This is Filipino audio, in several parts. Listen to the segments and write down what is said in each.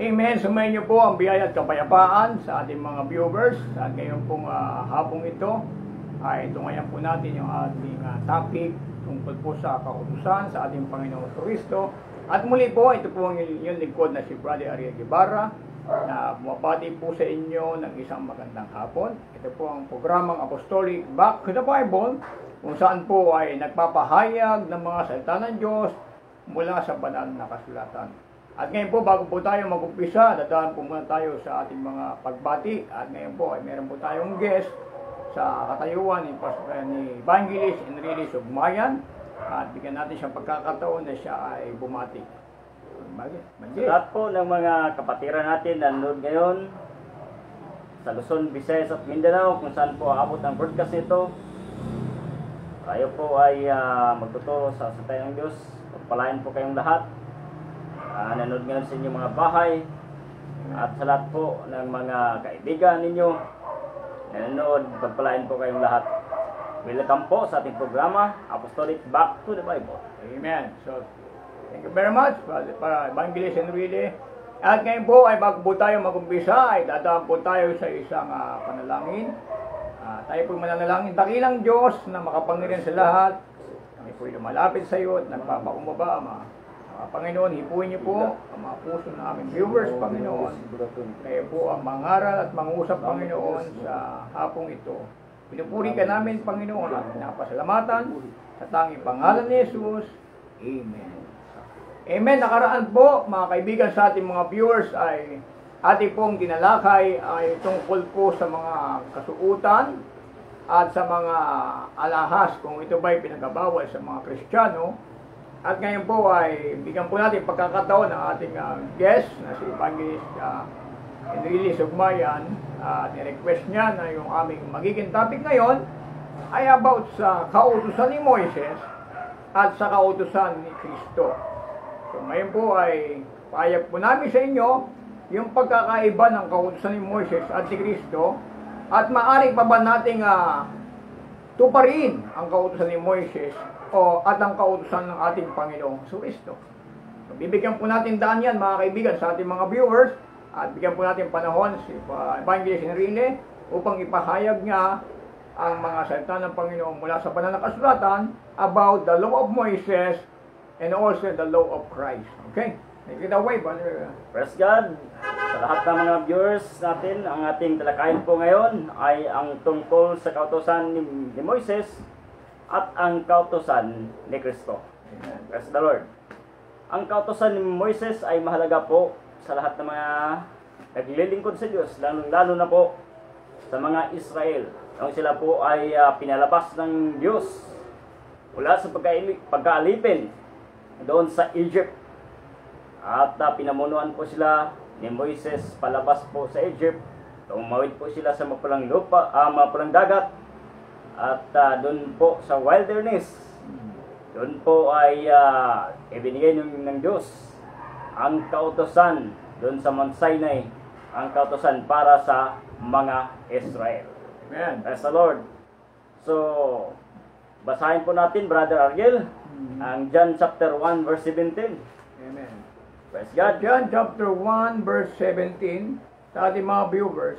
Amen. Sumayin niyo po ang biyaya at kapayapaan sa ating mga viewers. At ngayon pong hapong ito ay tungayan po natin yung ating topic tungkol po sa kautusan sa ating Panginoong Kristo. At muli po, ito po ang inyong lingkod na si Brother Ariel Guevara na bumabati po sa inyo ng isang magandang hapon. Ito po ang programang Apostolic Back to the Bible, kung saan po ay nagpapahayag ng mga salita ng Diyos mula sa banal na kasulatan. At ngayon po, bago po tayo mag-umpisa, dadaan po muna tayo sa ating mga pagbati. At ngayon po, ay meron po tayong guest sa katayuan ni Evangelist Enrile Sugmayan. At bigyan natin siyang pagkakataon na siya ay bumati. Sa lahat po ng mga kapatiran natin na nanonood ngayon sa Luzon, Visayas at Mindanao, kung saan po aabot ang broadcast nito, tayo po ay magtuturo sa salita ng Diyos. Pagpalain po kayong lahat. Nanonood ngayon sa inyong mga bahay at sa lahat po ng mga kaibigan ninyo nanonood, pagpalain po kayong lahat. Welcome po sa ating programa Apostolic Back to the Bible. Amen. So, thank you very much para Evangelist Enrile. At ngayon po ay bago po tayo mag-umpisa ay dadaan po tayo sa isang panalangin. Tayo po mananalangin. Dakilang Diyos na makapangyarihan sa lahat. Kami po lumalapit sa iyo at nagpapakumbaba, Panginoon, hipuin niyo po ang mga puso ng aming viewers, Panginoon. Kayo po ang mangaral at mangusap, Panginoon, sa hapong ito. Pinupuri ka namin, Panginoon, at pinapasalamatan sa tanging pangalan ni Jesus. Amen. Amen. Nakaraan po, mga kaibigan, sa ating mga viewers ay ating pong dinalakay ay tungkol po sa mga kasuutan at sa mga alahas kung ito ba'y pinagabawal sa mga Kristiyano. At ngayon po ay bigyan po natin pagkakataon ng ating guest na si Evangelist Enrile Sugmayan. Ni-request niya na yung aming magiging topic ngayon ay about sa kautusan ni Moises at sa kautusan ni Kristo. So ngayon po ay pahayag po namin sa inyo yung pagkakaiba ng kautusan ni Moises at ni Kristo at maaari pa ba nating tuparin ang kautusan ni Moises at ang kautusan ng ating Panginoong Kristo. So, bibigyan po natin daan yan, mga kaibigan, sa ating mga viewers at bigyan po natin panahon si Evangelist Enrile upang ipahayag niya ang mga salita ng Panginoon mula sa banal na kasulatan about the law of Moses and also the law of Christ. Okay? Take it away, Brother. Praise God! Sa lahat ng mga viewers natin, ang ating talakayin po ngayon ay ang tungkol sa kautusan ni Moises at ang kautusan ni Kristo. Praise the Lord. Ang kautusan ni Moises ay mahalaga po sa lahat ng mga naglilingkod sa Diyos, lalo na po sa mga Israel. Nung sila po ay pinalabas ng Diyos mula sa pagkaalipin doon sa Egypt. At pinamunuan po sila ni Moises palabas po sa Egypt. Tumawid po sila sa mapulang dagat. At doon po sa wilderness, doon po ay ibinigay ng Diyos ang kautusan doon sa Mount Sinai, ang kautusan para sa mga Israel. Amen. Praise the Lord. So, basahin po natin, Brother Ariel, ang John chapter 1 verse 17. Amen. Praise God. John chapter 1 verse 17 sa ating mga viewers.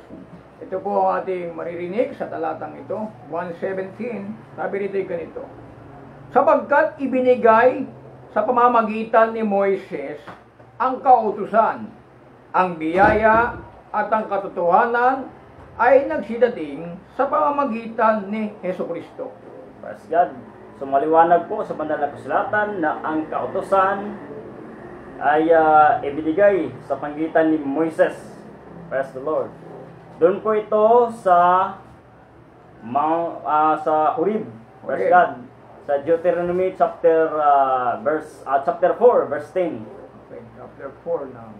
Ito po ang ating maririnig sa talatang ito, 1:17, sabi rito ganito. Sapagkat ibinigay sa pamamagitan ni Moises ang kautusan, ang biyaya at ang katotohanan ay nagsidating sa pamamagitan ni Jesucristo. Praise God. So maliwanag po sa banal na kasulatan na ang kautusan ay ibinigay sa pamamagitan ni Moises. Praise the Lord. Doon po ito sa Horeb, praise God, sa Deuteronomy chapter 4 verse 10. Okay, chapter 4 now.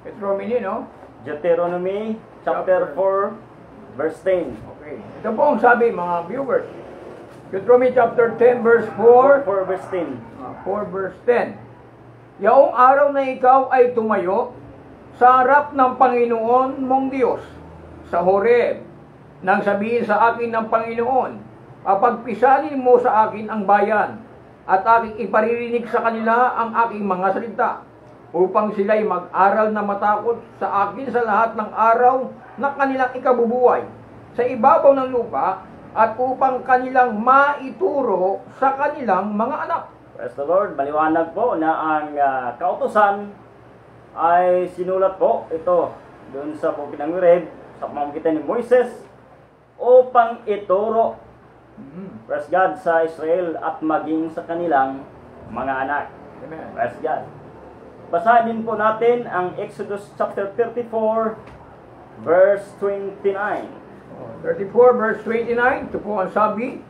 Deuteronomy, no? Deuteronomy chapter 4 verse 10. Okay. Ito po ang sabi, mga viewers. Deuteronomy chapter 10 verse 4. 4 verse 10. 4 verse 10. Yaong araw na ikaw ay tumayo sa harap ng Panginoon mong Diyos sa Horeb, nang sabihin sa akin ng Panginoon, papagpisanin mo sa akin ang bayan, at aking iparirinig sa kanila ang aking mga salita. upang sila'y mag-aral na matakot sa akin sa lahat ng araw na kanilang ikabubuhay sa ibabaw ng lupa, at upang kanilang maituro sa kanilang mga anak. Praise the Lord. Maliwanag po na ang kautusan ay sinulat po ito doon sa Bukid ng Horeb sa pamamagitan ni Moises upang ituro, praise God, sa Israel at maging sa kanilang mga anak. Amen. Praise God. Basahin din po natin ang Exodus chapter 34 verse 29. 34 verse 29, ito po ang sabi,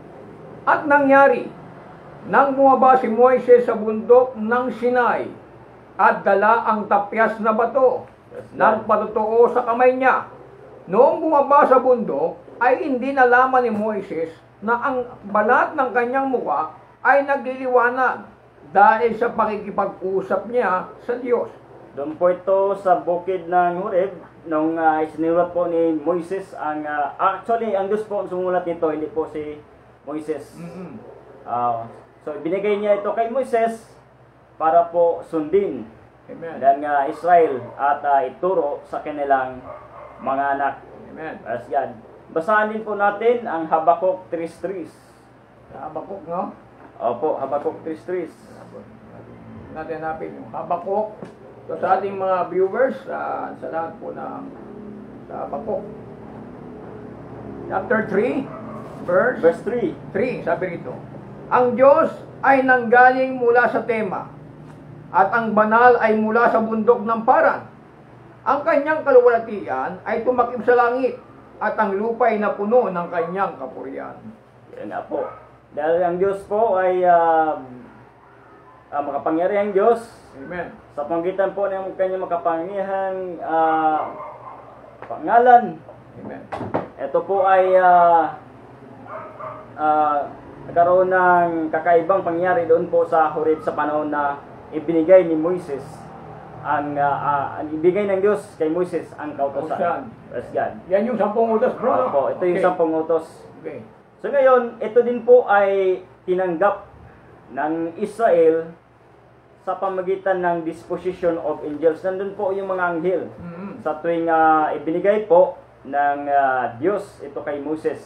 at nangyari, nang bumaba si Moises sa bundok ng Sinai, at dala ang tapyas na bato, ng patutuo sa kamay niya. Noong bumaba sa bundok, ay hindi nalaman ni Moises na ang balat ng kanyang muka ay nagliliwanag dahil sa pakikipag-usap niya sa Diyos. Doon po ito sa Bukid ng Horeb, nung isinulat po ni Moises ang actually ang Diyos po ang sumulat nito, hindi po si Moises. So binigay niya ito kay Moises para po sundin ng Israel at ituro sa kanilang mga anak. Amen. Praise God. Basahin din po natin ang Habakuk 3:3. Habakuk, no? Opo, Habakuk 3:3. Natin hanapin yung Habakuk. So sa ating mga viewers, sa lahat po na sa Habakuk. Chapter 3, verse 3, sabi rito, ang Diyos ay nanggaling mula sa Tema, at ang banal ay mula sa bundok ng Paran. Ang kanyang kaluwalhatian ay tumakip sa langit, at ang lupa ay napuno ng kanyang kapurihan. Yan nga po. Dahil ang Diyos po ay makapangyarihang Diyos. Amen. Sa pamamagitan po ng kanyang makapangyarihang pangalan. Amen. Ito po ay nagkaroon ng kakaibang pangyari doon po sa Horeb sa panahon na ibinigay ni Moises ang ibigay ng Diyos kay Moises ang kautosan. Praise God. Yan yung 10 utos, bro. Opo, ito yung 10 utos. Okay. So ngayon, ito din po ay tinanggap ng Israel sa pamagitan ng disposition of angels. Nandun po yung mga anghel. Sa tuwing ibinigay po ng Diyos ito kay Moses.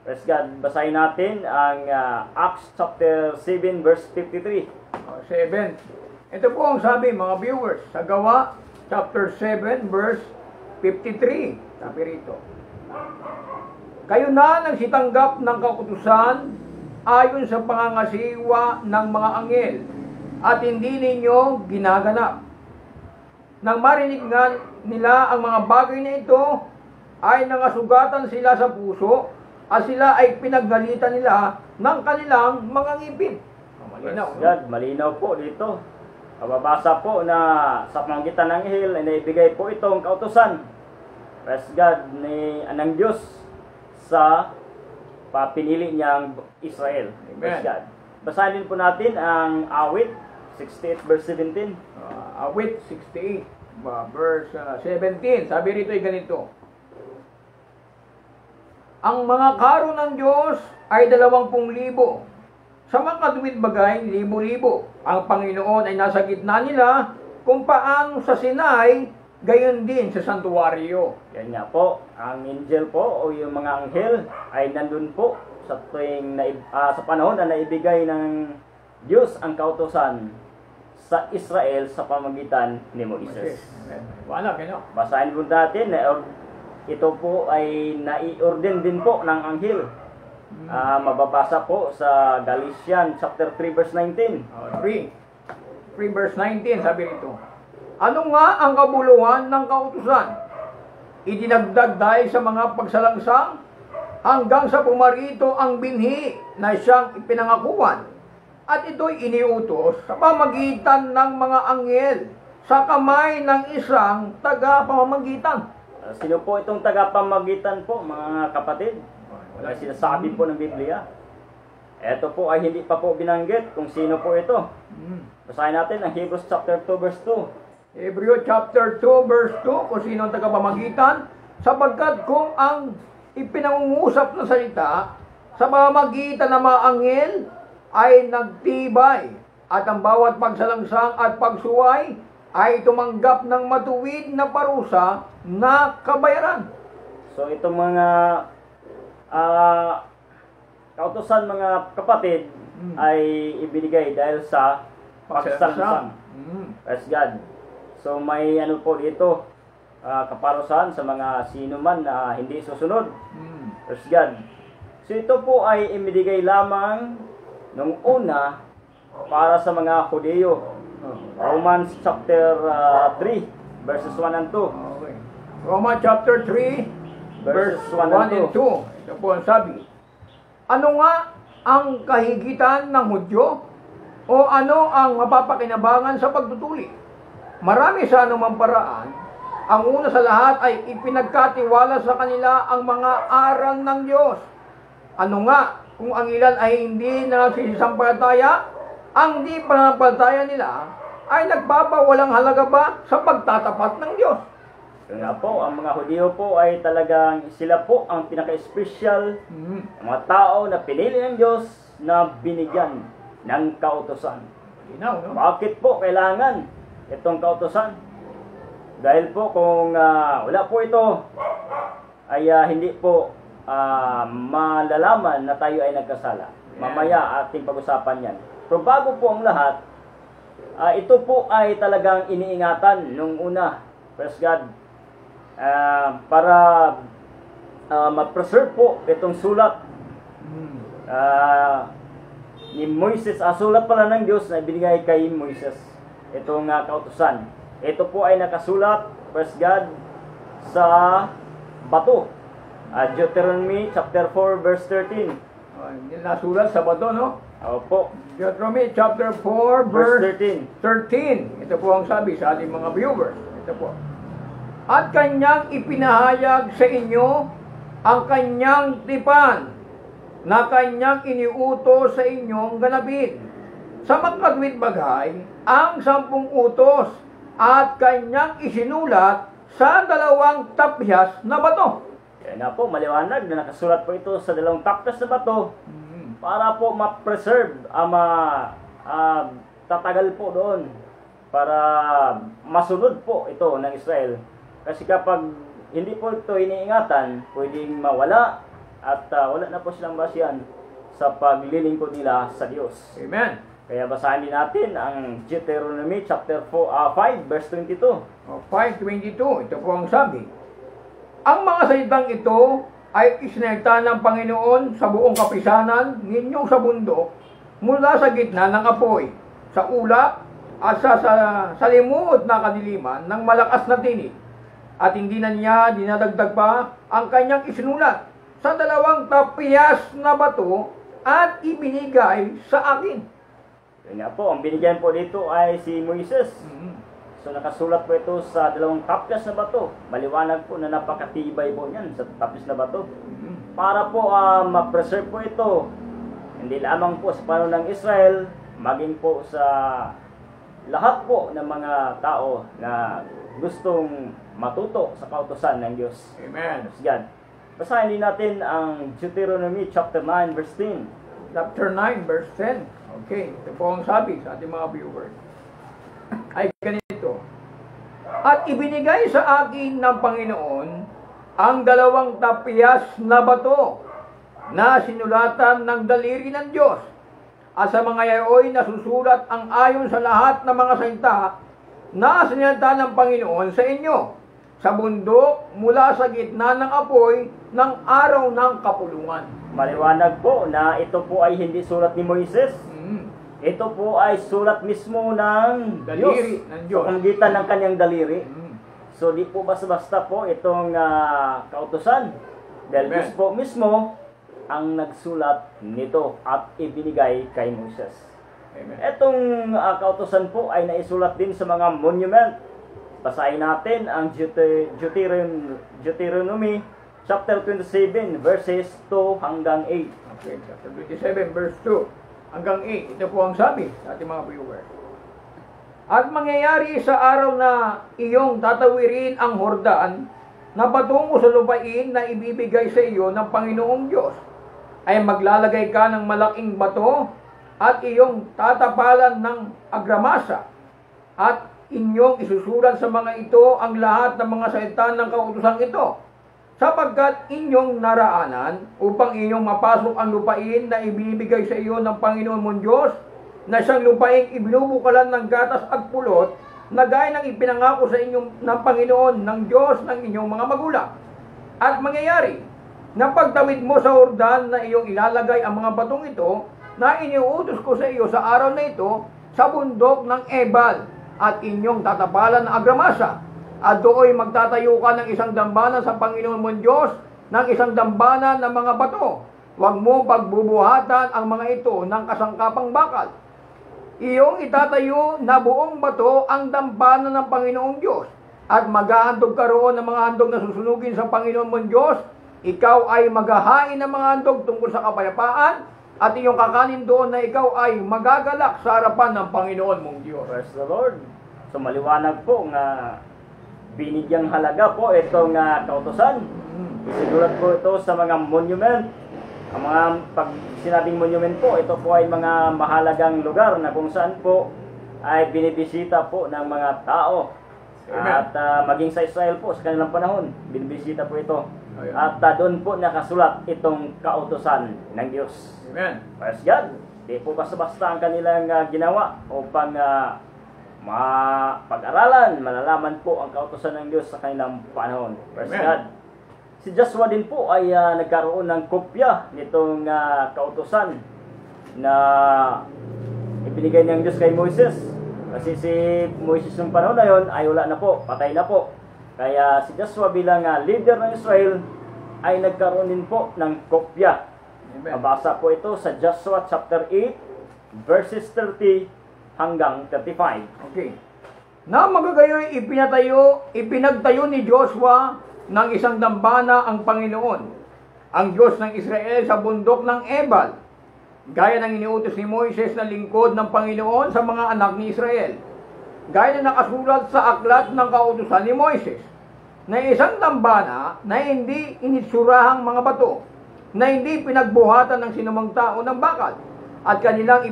Praise God. Basahin natin ang Acts chapter 7 verse 53. 7. Ito po ang sabi, mga viewers, sa Gawa chapter 7 verse 53. Sabi rito, kayo na nagsitanggap ng kautusan ayon sa pangangasiwa ng mga anghel, at hindi ninyo ginaganap. Nang marinig nga nila ang mga bagay na ito, ay nangasugatan sila sa puso, at sila ay pinaggalitan nila ng kanilang mga ngipin. Malinaw, no? God, malinaw po dito. Mababasa po na sa pamamagitan ng anghel ay naibigay po itong kautusan, praise God, ng Diyos sa papinili niyang Israel. Praise God. Basahin din po natin ang awit 68 verse 17. Awit 68 verse 17. Sabi rito ay ganito, ang mga karo ng Diyos ay 20,000. Sa mga katuwid bagay, 1,000,000. Ang Panginoon ay nasa gitna nila, kung paano sa Sinai, gayon din sa santuwaryo. Yan nga po, ang angel po o yung mga anghel ay nandun po sa tuwing sa panahon na naibigay ng Diyos ang kautusan sa Israel sa pamamagitan ni Moises. Wala, kaya. Basahin po natin na ito po ay nai-ordain din po ng anghel. Mababasa po sa Galatians chapter 3 verse 19. 3 verse 19, sabi rito, ano nga ang kabuluhan ng kautusan? Idinagdag dahil sa mga pagsalangsang hanggang sa pumarito ang binhi na siyang ipinangakuan. At ito'y iniutos sa pamagitan ng mga anghel sa kamay ng isang taga-pamamagitan. Sino po itong taga-pamamagitan po, mga kapatid? Wala sinasabi po ng Biblia. Ito po ay hindi pa po binanggit kung sino po ito. Basahin natin ang Hebrews chapter 2 verse 2. Hebrews chapter 2 verse 2, kung sino ang tagapamagitan, sapagkat kung ang ipinangungusap na salita sa pamamagitan ng mga anghel ay nagtibay, at ang bawat pagsalangsang at pagsuway ay tumanggap ng matuwid na parusa na kabayaran. So itong mga kautosan mga kapatid ay ibinigay dahil sa pagsangsang. Praise God. So may ano po dito, kaparusahan sa mga sino man na hindi susunod. Praise God. So ito po ay ibinigay lamang nung una para sa mga Hudyo. Romans chapter 3 verses 1 and 2. Okay. Romans chapter 3 verse 1 and 2. Ito po ang sabi. Ano nga ang kahigitan ng Hudyo? O ano ang mapapakinabangan sa pagtutuli? Marami sa anumang paraan. Ang una sa lahat ay ipinagkatiwala sa kanila ang mga aral ng Diyos. Ano nga kung ang ilan ay hindi nagsisisampalataya? Ang di pananampalataya nila ay nagpapawalang halaga ba sa pagtatapat ng Diyos? Kaya po, ang mga Hudyo po ay talagang sila po ang pinaka-special mga tao na pinili ng Diyos na binigyan ng kautosan. No? Bakit po kailangan itong kautosan? Dahil po kung wala po ito, ay hindi po malalaman na tayo ay nagkasala. Mamaya ating pag-usapan yan. Pero bago po ang lahat, ito po ay talagang iniingatan nung una. Praise God. Para ma-preserve po itong sulat ni Moises. Sulat pala ng Diyos na ibinigay kay Moises. Itong kautusan. Ito po ay nakasulat, praise God, sa bato. Deuteronomy chapter 4 verse 13. Nasulat sa bato, no? Opo. Deuteronomy chapter 4 Verse verse 13. Ito po ang sabi sa ating mga viewers. Ito po. At kanyang ipinahayag sa inyo ang kanyang tipan na kanyang iniutos sa inyong ganapin. Sa magkatwid bagay, ang 10 utos at kanyang isinulat sa 2 tapyas na bato. Kaya na po, maliwanag na nakasulat po ito sa 2 tapyas na bato para po ma-preserve, tatagal po doon para masunod po ito ng Israel. Kasi kapag hindi po ito iniingatan, pwedeng mawala at wala na po silang basihan sa paglilingkod nila sa Diyos. Amen. Kaya basahin din natin ang Deuteronomy chapter 5 verse 22. 5:22, ito po ang sabi. Ang mga salitang ito ay isinalita ng Panginoon sa buong kapisanan ninyong sa bundok mula sa gitna ng apoy, sa ulap at sa limod na kadiliman ng malakas na tinig. At hindi na niya dinadagdag pa ang kanyang isinulat sa 2 tapyas na bato at ibinigay sa akin. Yun nga po, ang binigyan po dito ay si Moises. So nakasulat po ito sa 2 tapyas na bato. Maliwanag po na napakatibay po niyan sa tapyas na bato. Para po ma-preserve po ito, hindi lamang po sa panahon ng Israel, maging po sa lahat po ng mga tao na gustong matuto sa kautusan ng Diyos. Amen. God. Basahin din natin ang Deuteronomy chapter 9 verse 10. Chapter 9 verse 10. Okay, ito po ang sabi sa ating mga viewers. Ay ganito. At ibinigay sa akin ng Panginoon ang 2 tapyas na bato na sinulatan ng daliri ng Diyos. At sa mga yaoy nasusulat ang ayon sa lahat ng mga salita na sinalita ng Panginoon sa inyo sa bundok mula sa gitna ng apoy ng araw ng kapulungan. Maliwanag po na ito po ay hindi sulat ni Moises. Ito po ay sulat mismo ng Daliri Diyos. ng Diyos. Sa pamagitan ng kanyang daliri. So di po basta-basta po itong kautusan. Dahil Amen. Diyos po mismo ang nagsulat nito at ibinigay kay Moises. Amen. Itong kautusan po ay naisulat din sa mga monument. Basahin natin ang Deuteronomy chapter 27 verses 2 hanggang 8. Okay, chapter 27 verse 2 hanggang 8. Ito po ang sabi sa ating mga viewers. At mangyayari sa araw na iyong tatawirin ang Hordan na patungo sa lupain na ibibigay sa iyo ng Panginoong Diyos, ay maglalagay ka ng malaking bato at iyong tatapalan ng agramasa at inyong isusulat sa mga ito ang lahat ng mga salita ng kautusan ito, sapagkat inyong naraanan upang inyong mapasok ang lupain na ibinibigay sa iyo ng Panginoon mong Diyos, na siyang lupaing ibinubukalan ng gatas at pulot, na gaya ng ipinangako sa inyong ng Panginoon ng Diyos ng inyong mga magulang. At mangyayari na pagtawid mo sa Jordan na iyong ilalagay ang mga batong ito na iniuutos ko sa iyo sa araw na ito sa bundok ng Ebal, at inyong tatapalan ng agramasa, at doon magtatayo ka ng isang dambana sa Panginoon mong Diyos, ng isang dambana ng mga bato. Huwag mo pagbubuhatan ang mga ito ng kasangkapang bakal. Iyong itatayo na buong bato ang dambana ng Panginoong Diyos, at maghahandog ka roon ng mga handog na susunugin sa Panginoon mong Diyos. Ikaw ay maghahain ng mga handog tungkol sa kapayapaan, at iyong kakanin doon na ikaw ay magagalak sa harapan ng Panginoon mong Diyos. Praise the Lord. So maliwanag po nga binigyang halaga po itong kautusan. Isinulat po ito sa mga monument. Ang mga pag sinabing monument po, ito po ay mga mahalagang lugar na kung saan po ay binibisita po ng mga tao. Amen. At maging sa Israel po sa kanilang panahon, binibisita po ito. Ayan. At doon po nakasulat itong kautusan ng Diyos. Amen. Praise God. Di po basta-basta ang kanilang ginawa upang mapag-aralan, malalaman po ang kautusan ng Diyos sa kanilang panahon. Praise Amen. God. Si Joshua din po ay nagkaroon ng kopya nitong kautusan na ibinigay ng Diyos kay Moises. Kasi si Moises ng panahon na yon ay wala na po, patay na po. Kaya si Joshua bilang leader ng Israel ay nagkaroon din po ng kopya. Amen. Mabasa po ito sa Joshua chapter 8 verses 30 hanggang 35. Okay. Na magagayoy ipinagtayo ni Joshua ng isang dambana ang Panginoon, ang Diyos ng Israel, sa bundok ng Ebal, gaya ng iniutos ni Moises na lingkod ng Panginoon sa mga anak ni Israel, gaya na nakasulat sa aklat ng kautusan ni Moises, na isang dambana na hindi initsurahang mga bato, na hindi pinagbuhatan ng sinumang tao ng bakal, at kanilang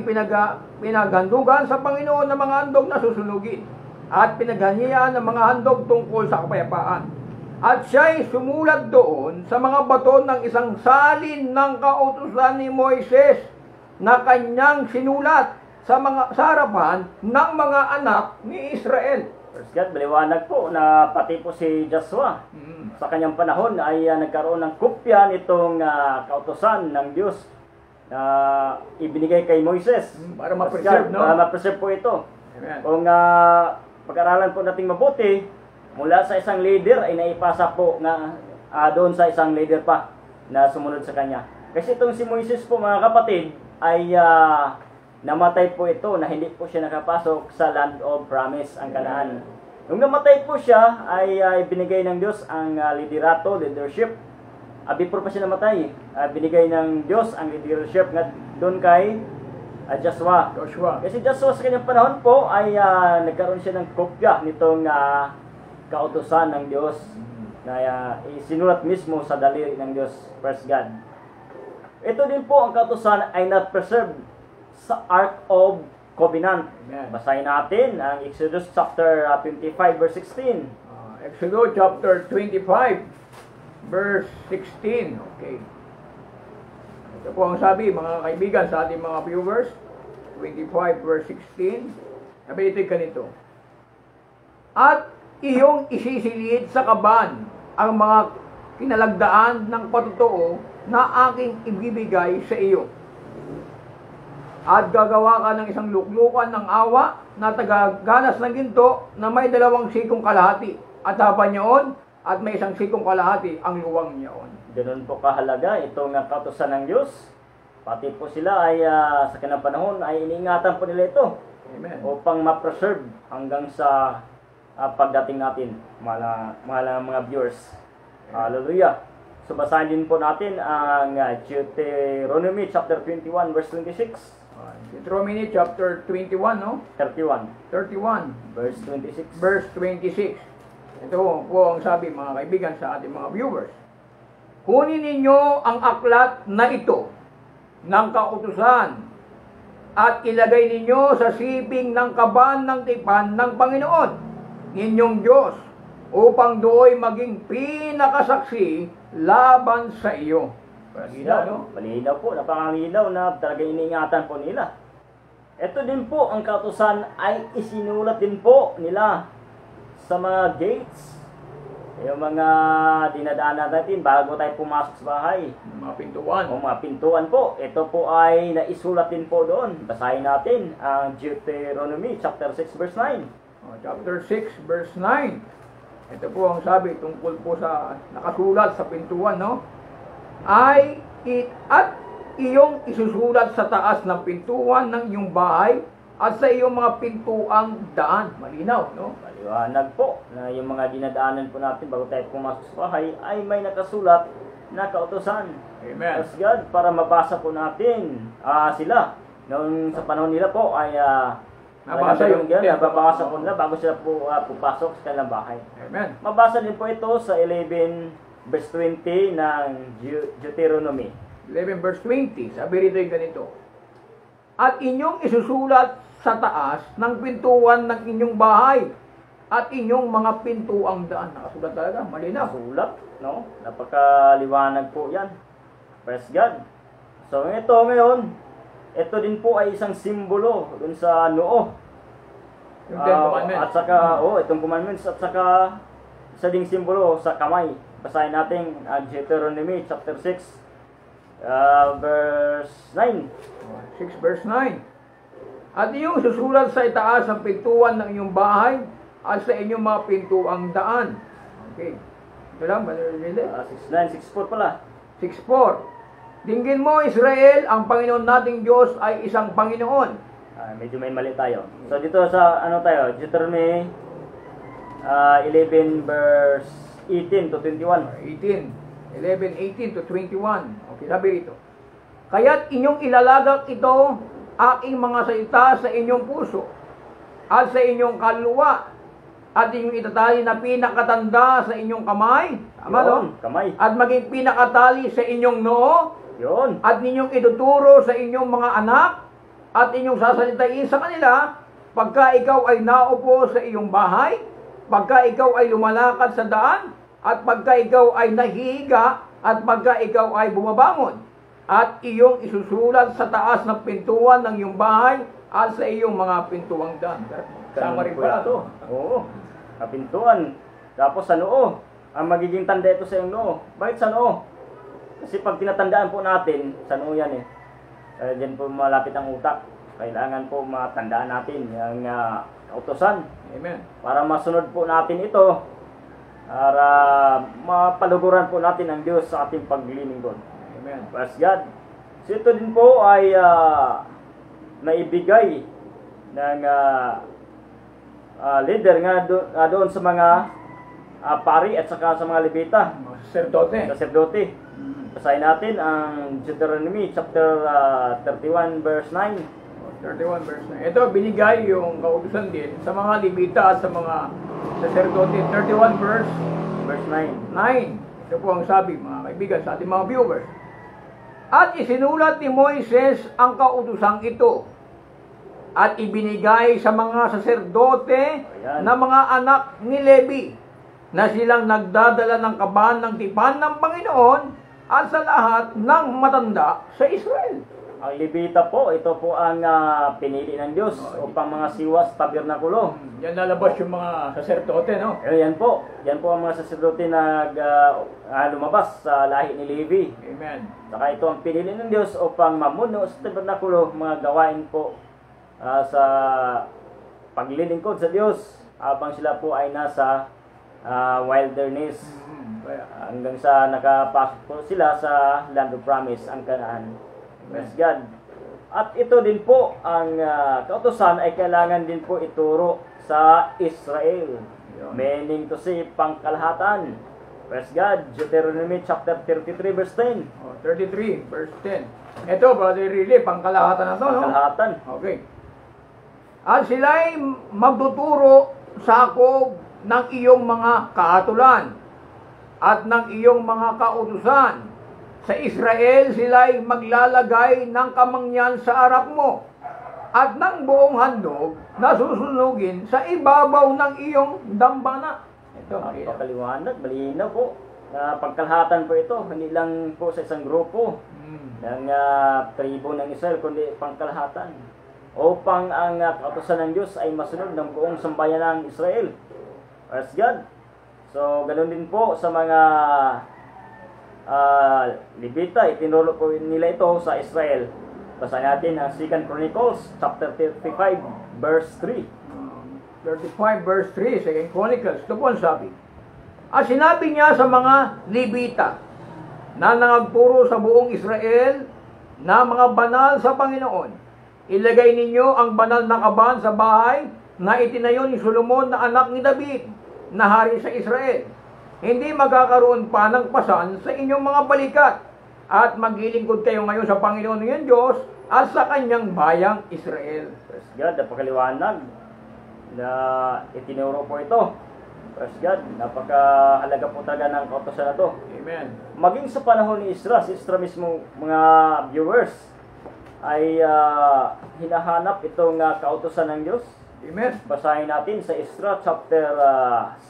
pinaghandugan sa Panginoon ng mga handog na susunugin, at pinaghanian ng mga handog tungkol sa kapayapaan. At siya'y sumulat doon sa mga bato ng isang salin ng kautusan ni Moises na kanyang sinulat sa harapan ng mga anak ni Israel. Praise God, maliwanag po na pati po si Joshua sa kanyang panahon ay nagkaroon ng kopya nitong kautusan ng Diyos na ibinigay kay Moises. Para ma-preserve, no? Para ma-preserve po ito. Amen. Kung pag-aralan po nating mabuti, mula sa isang leader ay naipasa po na doon sa isang leader pa na sumunod sa kanya. Kasi itong si Moises po, mga kapatid, ay namatay po ito na hindi po siya nakapasok sa land of promise, ang Kanaan. Nung namatay po siya, ay binigay ng Diyos ang leadership. Before pa siya namatay, binigay ng Diyos ang leadership doon kay Joshua. Kasi Joshua sa kanyang panahon po ay nagkaroon siya ng kopya nitong kautusan ng Diyos na isinulat mismo sa daliri ng Diyos. Praise God. Ito din po ang kautusan ay na-preserved sa Ark of Covenant. Amen. Basahin natin ang Exodus chapter 25 verse 16. Exodus chapter 25 verse 16. Okay. Ito po ang sabi, mga kaibigan, sa ating mga viewers. 25 verse 16. Sabi ito'y ganito. At iyong isisilid sa kaban ang mga kinalagdaan ng patotoo na aking ibibigay sa iyo. At gagawa ka ng isang luklukan ng awa na tagaganas ng ginto na may 2 sikong kalahati. At haba niyaon at may 1 sikong kalahati ang luwang niyaon. Ganun po kahalaga itong kautusan ng Diyos. Pati po sila ay sa kanilang panahon ay iniingatan po nila ito. Amen. Upang ma-preserve hanggang sa pagdating natin, mga viewers. Hallelujah. So basahin din po natin ang Deuteronomy chapter 21 verse 26. Deuteronomy chapter 21, no? 31 verse 26. 26. Ito po ang sabi, mga kaibigan, sa ating mga viewers. Kunin ninyo ang aklat na ito ng kautusan at ilagay ninyo sa siping ng kaban ng tipan ng Panginoon, ninyong Diyos, upang do'y maging pinakasaksi laban sa iyo. Malinaw, no? Malinaw po, napakalinaw na talaga iniingatan po nila. Ito din po, ang kautusan ay isinulat din po nila sa mga gates, yung mga dinadaanan natin bago tayo pumasok sa bahay. Mga pintuan. O mga pintuan po, ito po ay naisulat din po doon. Basahin natin ang Deuteronomy chapter 6 verse 9. Chapter 6, verse 9. Ito po ang sabi tungkol po sa nakasulat sa pintuan, no? At iyong isusulat sa taas ng pintuan ng iyong bahay at sa iyong mga pintuang daan. Malinaw, no? Maliwanag po na yung mga dinadaanan po natin bago tayo pumasok sa bahay ay may nakasulat na kautusan. Amen. Praise God, para mabasa po natin sila. Noong sa panahon nila po ay Nabasa yung nababasa po nila bago sila po pupasok sa kanilang bahay. Amen. Mabasa din po ito sa 11 verse 20 ng Deuteronomy. 11 verse 20. Sabi rito yung ganito. At inyong isusulat sa taas ng pintuan ng inyong bahay at inyong mga pintuang daan. Nakasulat talaga. Malinaw. Sulat, no? Napakaliwanag po yan. Praise God. So ito ngayon, ito din po ay isang simbolo dun sa noo. Yung Ten Commandments. At saka, itong commandments at saka isa ding simbolo sa kamay. Basahin natin Deuteronomy chapter 6 verse 9. 6 verse 9. At iyong susulat sa itaas ng pintuan ng iyong bahay at sa inyong mga pintuang daan. Okay. Ito lang, Brother Rile. 6:9, 6:4 pala. 6:4. Dinggin mo, Israel, ang Panginoon nating Diyos ay isang Panginoon. Medyo may mali tayo. So dito sa Deuteronomy 11 verse 18 to 21. 11, 18 to 21. Okay, sabi rito. Kaya't inyong ilalagak ito, aking mga salita sa inyong puso, at sa inyong kaluluwa, at inyong itatali na pinakatanda sa inyong kamay. Tama, no? Kamay. At maging pinakatali sa inyong noo, Yun. at ninyong ituturo sa inyong mga anak, at inyong sasalitain sa kanila, pagka ikaw ay naupo sa iyong bahay, pagka ikaw ay lumalakad sa daan, at pagka ikaw ay nahihiga, at pagka ikaw ay bumabangon, at iyong isusulat sa taas ng pintuan ng iyong bahay, at sa iyong mga pintuang daan. Sama rin pala ito. Oo. Kapintuan. Tapos sa noo. Ang magiging tanda ito sa iyong noo. Bakit sa noo? Kasi pag tinatandaan po natin, sa noo yan diyan po malapit ang utak. Kailangan po matandaan natin yung kautusan. Amen. Para masunod po natin ito. Para mapaluguran po natin ang Diyos sa ating paglilingkod. Amen. Praise God. So ito din po ay naibigay ng leader nga doon sa mga pari at saka sa mga Levita. Mga sacerdote. Basahin natin ang Deuteronomy chapter 31 verse 9. 31 verse 9. Ito, binigay yung kautusan din sa mga Levita at sa mga sacerdote. 31 verse 9. 9. Ito po ang sabi, mga kaibigan, sa ating mga viewers. At isinulat ni Moises ang kautusang ito at ibinigay sa mga saserdote na mga anak ni Levi na silang nagdadala ng kaban ng tipan ng Panginoon at sa lahat ng matanda sa Israel. Ang Levita po, ito po ang pinili ng Diyos upang mga siwas tabernakulo. Yan lalabas yung mga saserdote, no? Yan po ang mga saserdote na lumabas sa lahi ni Levi. Amen. Saka ito ang pinili ng Diyos upang mamuno sa tabernakulo, mga gawain po sa paglilingkod sa Diyos habang sila po ay nasa wilderness. Hanggang sa nakapasok po sila sa land of promise, ang Canaan. Praise God. At ito din po, ang kautusan ay kailangan din po ituro sa Israel. Meaning to say, pangkalahatan. Praise God. Deuteronomy chapter 33 verse 10. 33 verse 10. Ito, Brother Riley, pangkalahatan na to, no? Pangkalahatan. Okay. At sila'y magtuturo sa ako ng iyong mga kaatulan at ng iyong mga kautusan. Sa Israel sila'y maglalagay ng kamangyan sa harap mo at ng buong handog na susunugin sa ibabaw ng iyong dambana. Ito, Napakaliwanag, malinaw po. Pagkalahatan po ito, hindi lang po sa isang grupo ng tribo ng Israel, kundi pangkalahatan. Upang ang kautusan ng Diyos ay masunod ng buong sambayan ng Israel. Praise God. So, ganun din po sa mga Levita, itinuro po nila ito sa Israel. Basa natin ang 2 Chronicles chapter 35 verse 3. 35 verse 3, 2 Chronicles. Ito po ang sabi. At sinabi niya sa mga Levita na nangagturo sa buong Israel na mga banal sa Panginoon, ilagay ninyo ang banal na kaban sa bahay na itinayo ni Solomon na anak ni David na hari sa Israel. Hindi magkakaroon pa ng pasan sa inyong mga balikat at maglilingkod kayo ngayon sa Panginoon ng Diyos at sa kanyang bayang Israel. Praise God, napakaliwanag na itinuro po ito. Praise God, napakahalaga po talaga ng kautosan na ito. Amen. Maging sa panahon ni Esdras, si Esdras mismo mga viewers ay hinahanap itong kautosan ng Diyos. Amen. Basahin natin sa Esdras chapter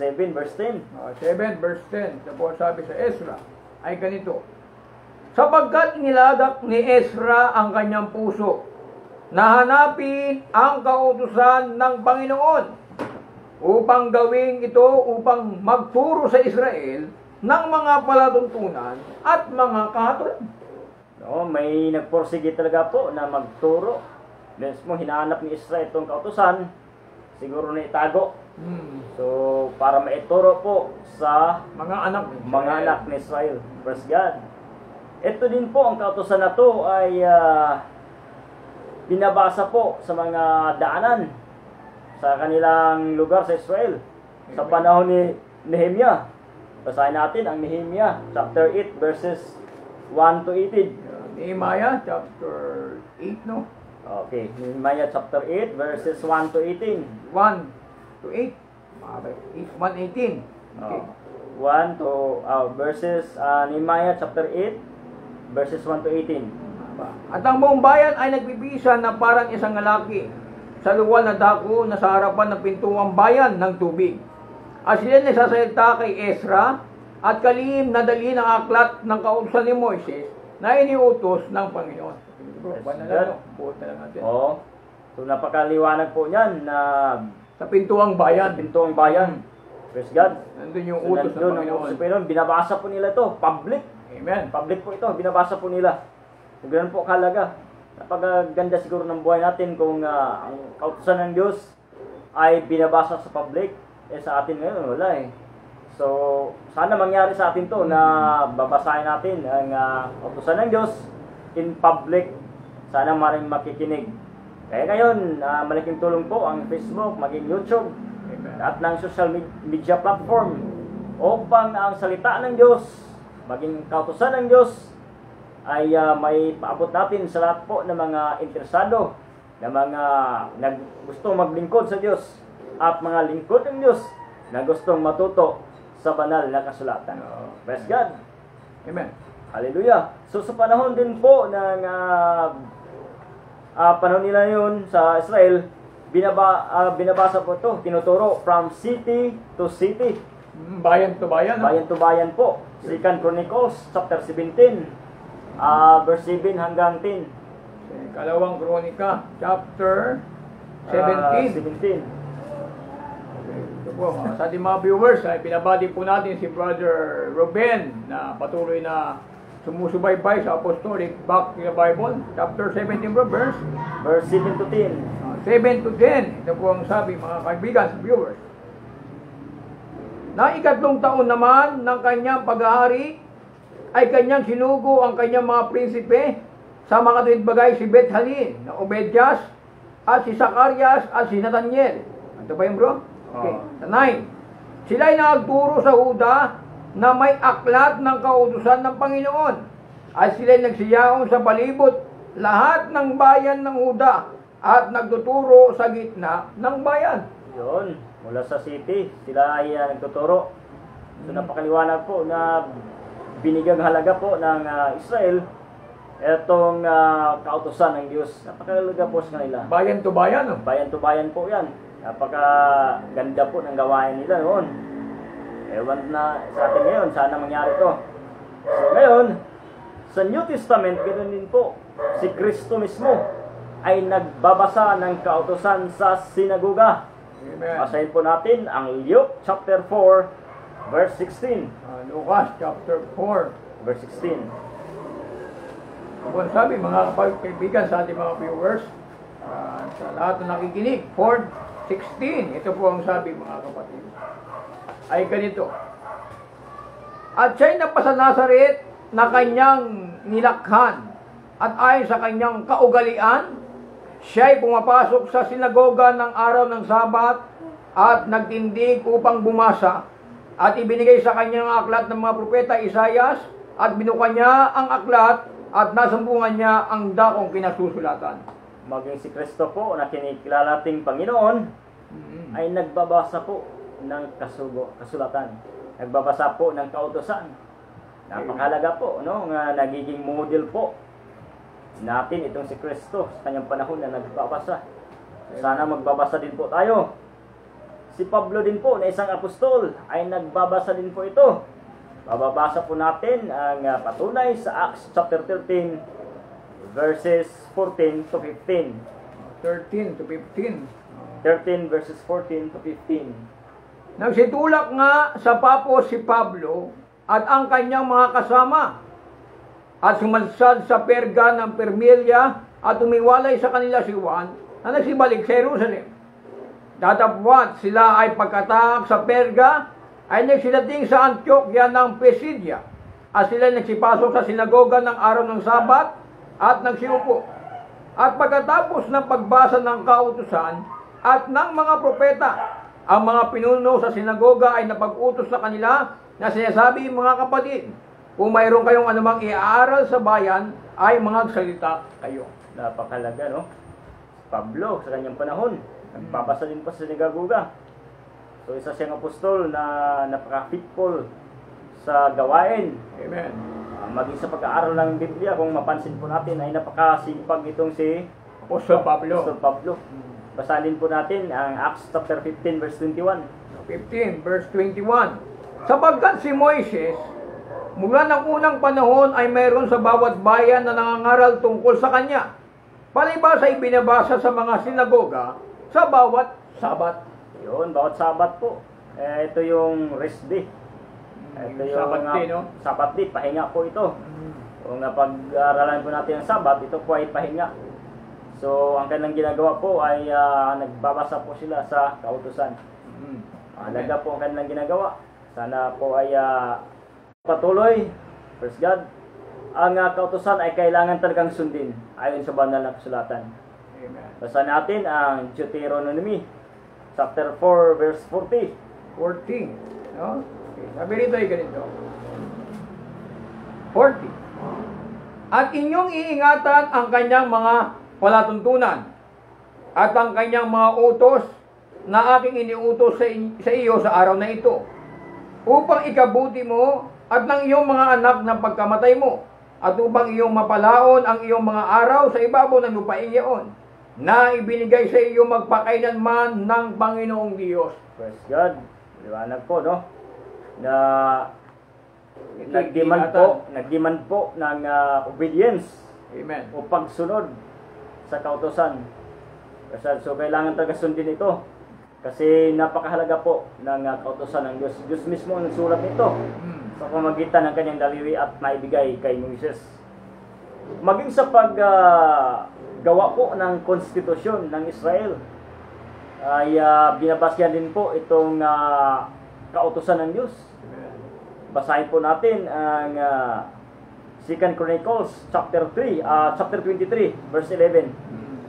7 verse 10. 7 verse 10. Ito po ang sabi sa Ezra ay ganito. Sapagkat nilagak ni Ezra ang kanyang puso na hanapin ang kautusan ng Panginoon upang gawin ito upang magturo sa Israel ng mga palatuntunan at mga kahatulan. No, may nagporsige talaga po na magturo. Mismo hinahanap ni Ezra itong kautusan, siguro na itago. So, para maituro po sa mga anak ni Israel. Praise God. Ito din po, ang kautusan na to ay binabasa po sa mga daanan sa kanilang lugar sa Israel. Sa panahon ni Nehemia. Basahin natin ang Nehemia chapter 8 verses 1 to 18. Nehemiah chapter 8, no? Okay, Nehemiah chapter 8 verses 1 to 18. 1 to 8. 1:18. Okay. 1 to verses Nehemiah chapter 8 verses 1 to 18. At ang buong bayan ay nagpipisa na parang isang lalaki sa luwal na dako na sa harapan ng pintuang bayan ng tubig. At sila nagsasalita kay Ezra at kalihim na dalhin ang aklat ng kautusan ni Moises na iniutos ng Panginoon. Buot na lang natin. Oo. So napakaliwanag po niyan na sa pintuang bayan. Pintuang bayan. Praise God. Nandun yung utos ng Panginoon. Binabasa po nila ito. Public. Amen. Public po ito. Binabasa po nila. Kung ganun po kahalaga. Napakaganda siguro ng buhay natin kung ang kautusan ng Diyos ay binabasa sa public. Sa atin ngayon, wala eh. So, sana mangyari sa atin to na babasahin natin ang kautusan ng Diyos in public. Sana maraming makikinig. Kaya ngayon, malaking tulong po ang Facebook, maging YouTube, at ng social media platform upang ang salita ng Diyos, maging kautusan ng Diyos, ay may paabot natin sa lahat po ng mga interesado, na mga gustong maglingkod sa Diyos, at mga lingkod ng Diyos na gustong matuto sa banal na kasulatan. Praise God. Amen. Hallelujah. So sa panahon din po ng panahon nila yun sa Israel, binabasa po ito, tinuturo from city to city. Bayan to bayan. Bayan to bayan po. 2 Chronicles chapter 17, verse 7 hanggang 10. Kalawang Kronika chapter 17. Ito po, sa ating mga viewers, ay pinabati po natin si Brother Ruben na patuloy na sumusubaybay sa Apostolic Back in the Bible, chapter 17 verse 7 to 10. 7 to 10. Ito po ang sabi, mga kaibigan, sa viewers. Na ikatlong taon naman ng kanyang paghahari ay kanyang sinugo ang kanyang mga prinsipe sa mga tuwid-bagay si Bethalin na Obedias at si Zacarias at si Nathaniel. Ito ba yung bro? Okay. Sa 9. Sila'y nagturo sa Huda na may aklat ng kautusan ng Panginoon. At sila'y nagsiyaon sa palibot lahat ng bayan ng Huda at nagtuturo sa gitna ng bayan. Yun, mula sa city, sila ay nagtuturo. So napakaliwanag po na binigang halaga po ng Israel Itong kautusan ng Diyos, napakalaga po sa kanila. Bayan to bayan, no? Bayan to bayan po yan. Napakaganda po ng gawain nila noon. Ewan na sa atin ngayon, sana mangyari to. So ngayon, sa New Testament, ganoon din po, si Kristo mismo ay nagbabasa ng kautusan sa sinagoga. Amen. Basahin po natin ang Luke chapter 4, verse 16. Lucas chapter 4. Verse 16. Ako ang sabi, mga kaibigan sa ating mga viewers, sa lahat na nakikinig, 4:16, ito po ang sabi, mga kapatid, ay ganito. At siya'y napasa Nazaret na kanyang nilakhan, at ayon sa kanyang kaugalian, siya'y pumapasok sa sinagoga ng araw ng Sabat at nagtindig upang bumasa, at ibinigay sa kanyang aklat ng mga propeta Isayas, at binuka niya ang aklat at nasambungan niya ang dakong kinasusulatan. Maging si Kristo po na kinikilala nating Panginoon ay nagbabasa po ng kasulatan. Nagbabasa po ng kautusan. Napakahalaga po, no? Nga nagiging model po natin itong si Kristo sa kanyang panahon na nagbabasa. Sana magbabasa din po tayo. Si Pablo din po na isang apostol ay nagbabasa din po ito. Bababasa po natin ang patunay sa Acts chapter 13 verses 14 to 15. 13 to 15. 13 verses 14 to 15. Nagsitulak nga sa Papos si Pablo at ang kanyang mga kasama at sumalsad sa Perga ng Permilya at umiwalay sa kanila si Juan na nagsibalik sa Jerusalem. Datapwat sila ay pagkatak sa Perga ay nagsidating sa Antioquia ng Pisidia at sila nagsipasok sa sinagoga ng araw ng Sabat at nagsiupo. At pagkatapos ng pagbasa ng kautusan at ng mga propeta, ang mga pinuno sa sinagoga ay napag-utos sa kanila na sinasabi, mga kapatid, kung mayroon kayong anumang iaaral sa bayan, ay mga salita kayo. Napakalaga, no? Pablo sa kanyang panahon, nagbabasa din pa sa sinagoga. So isa siyang apostol na napaka-fitful sa gawain. Amen. Maging sa pag-aaral ng Biblia, kung mapansin po natin, ay napakasipag itong si Apostol Pablo. Apostol Pablo. Basahin po natin ang Acts chapter 15 verse 21. 15 verse 21. Sapagkat si Moises, mula ng unang panahon ay mayroon sa bawat bayan na nangangaral tungkol sa kanya. Palibas ay binabasa sa mga sinagoga sa bawat Sabat. Yun, bawat Sabat po. Ito yung rest day. Ito yung Sabat day, no? Sabat day, pahinga po ito. Kung napag-aralan po natin ang Sabat, ito po ay pahinga. So, ang kanilang ginagawa po ay nagbabasa po sila sa kautusan. Halaga po ang kanilang ginagawa. Sana po ay patuloy. Praise God. Ang kautusan ay kailangan talagang sundin ayon sa banal na kasulatan. Amen. Basa natin ang Deuteronomy chapter 4 verse 40. 40. No? Okay. Sabi rito ay ganito. 40. At inyong iingatan ang kanyang mga palatuntunan at ang kanyang mga utos na aking iniutos sa iyo sa araw na ito, upang ikabuti mo at ng iyong mga anak ng pagkamatay mo, at upang iyong mapalaon ang iyong mga araw sa ibabaw ng lupaing iyon, na ibinigay sa iyo magpakailanman ng Panginoong Diyos. Praise God. Liwanag po, no? Na nagdemand po ng obedience Amen. o pagsunod sa kautosan. So kailangan talaga sundin ito kasi napakahalaga po ng kautosan ng Diyos. Diyos mismo ang nagsulat nito sa pamamagitan ng kanyang daliri at naibigay kay Moises. Maging sa paggawa po ng konstitusyon ng Israel ay binabasyan din po itong kautosan ng Diyos. Basahin po natin ang 2 Chronicles chapter 23 verse 11.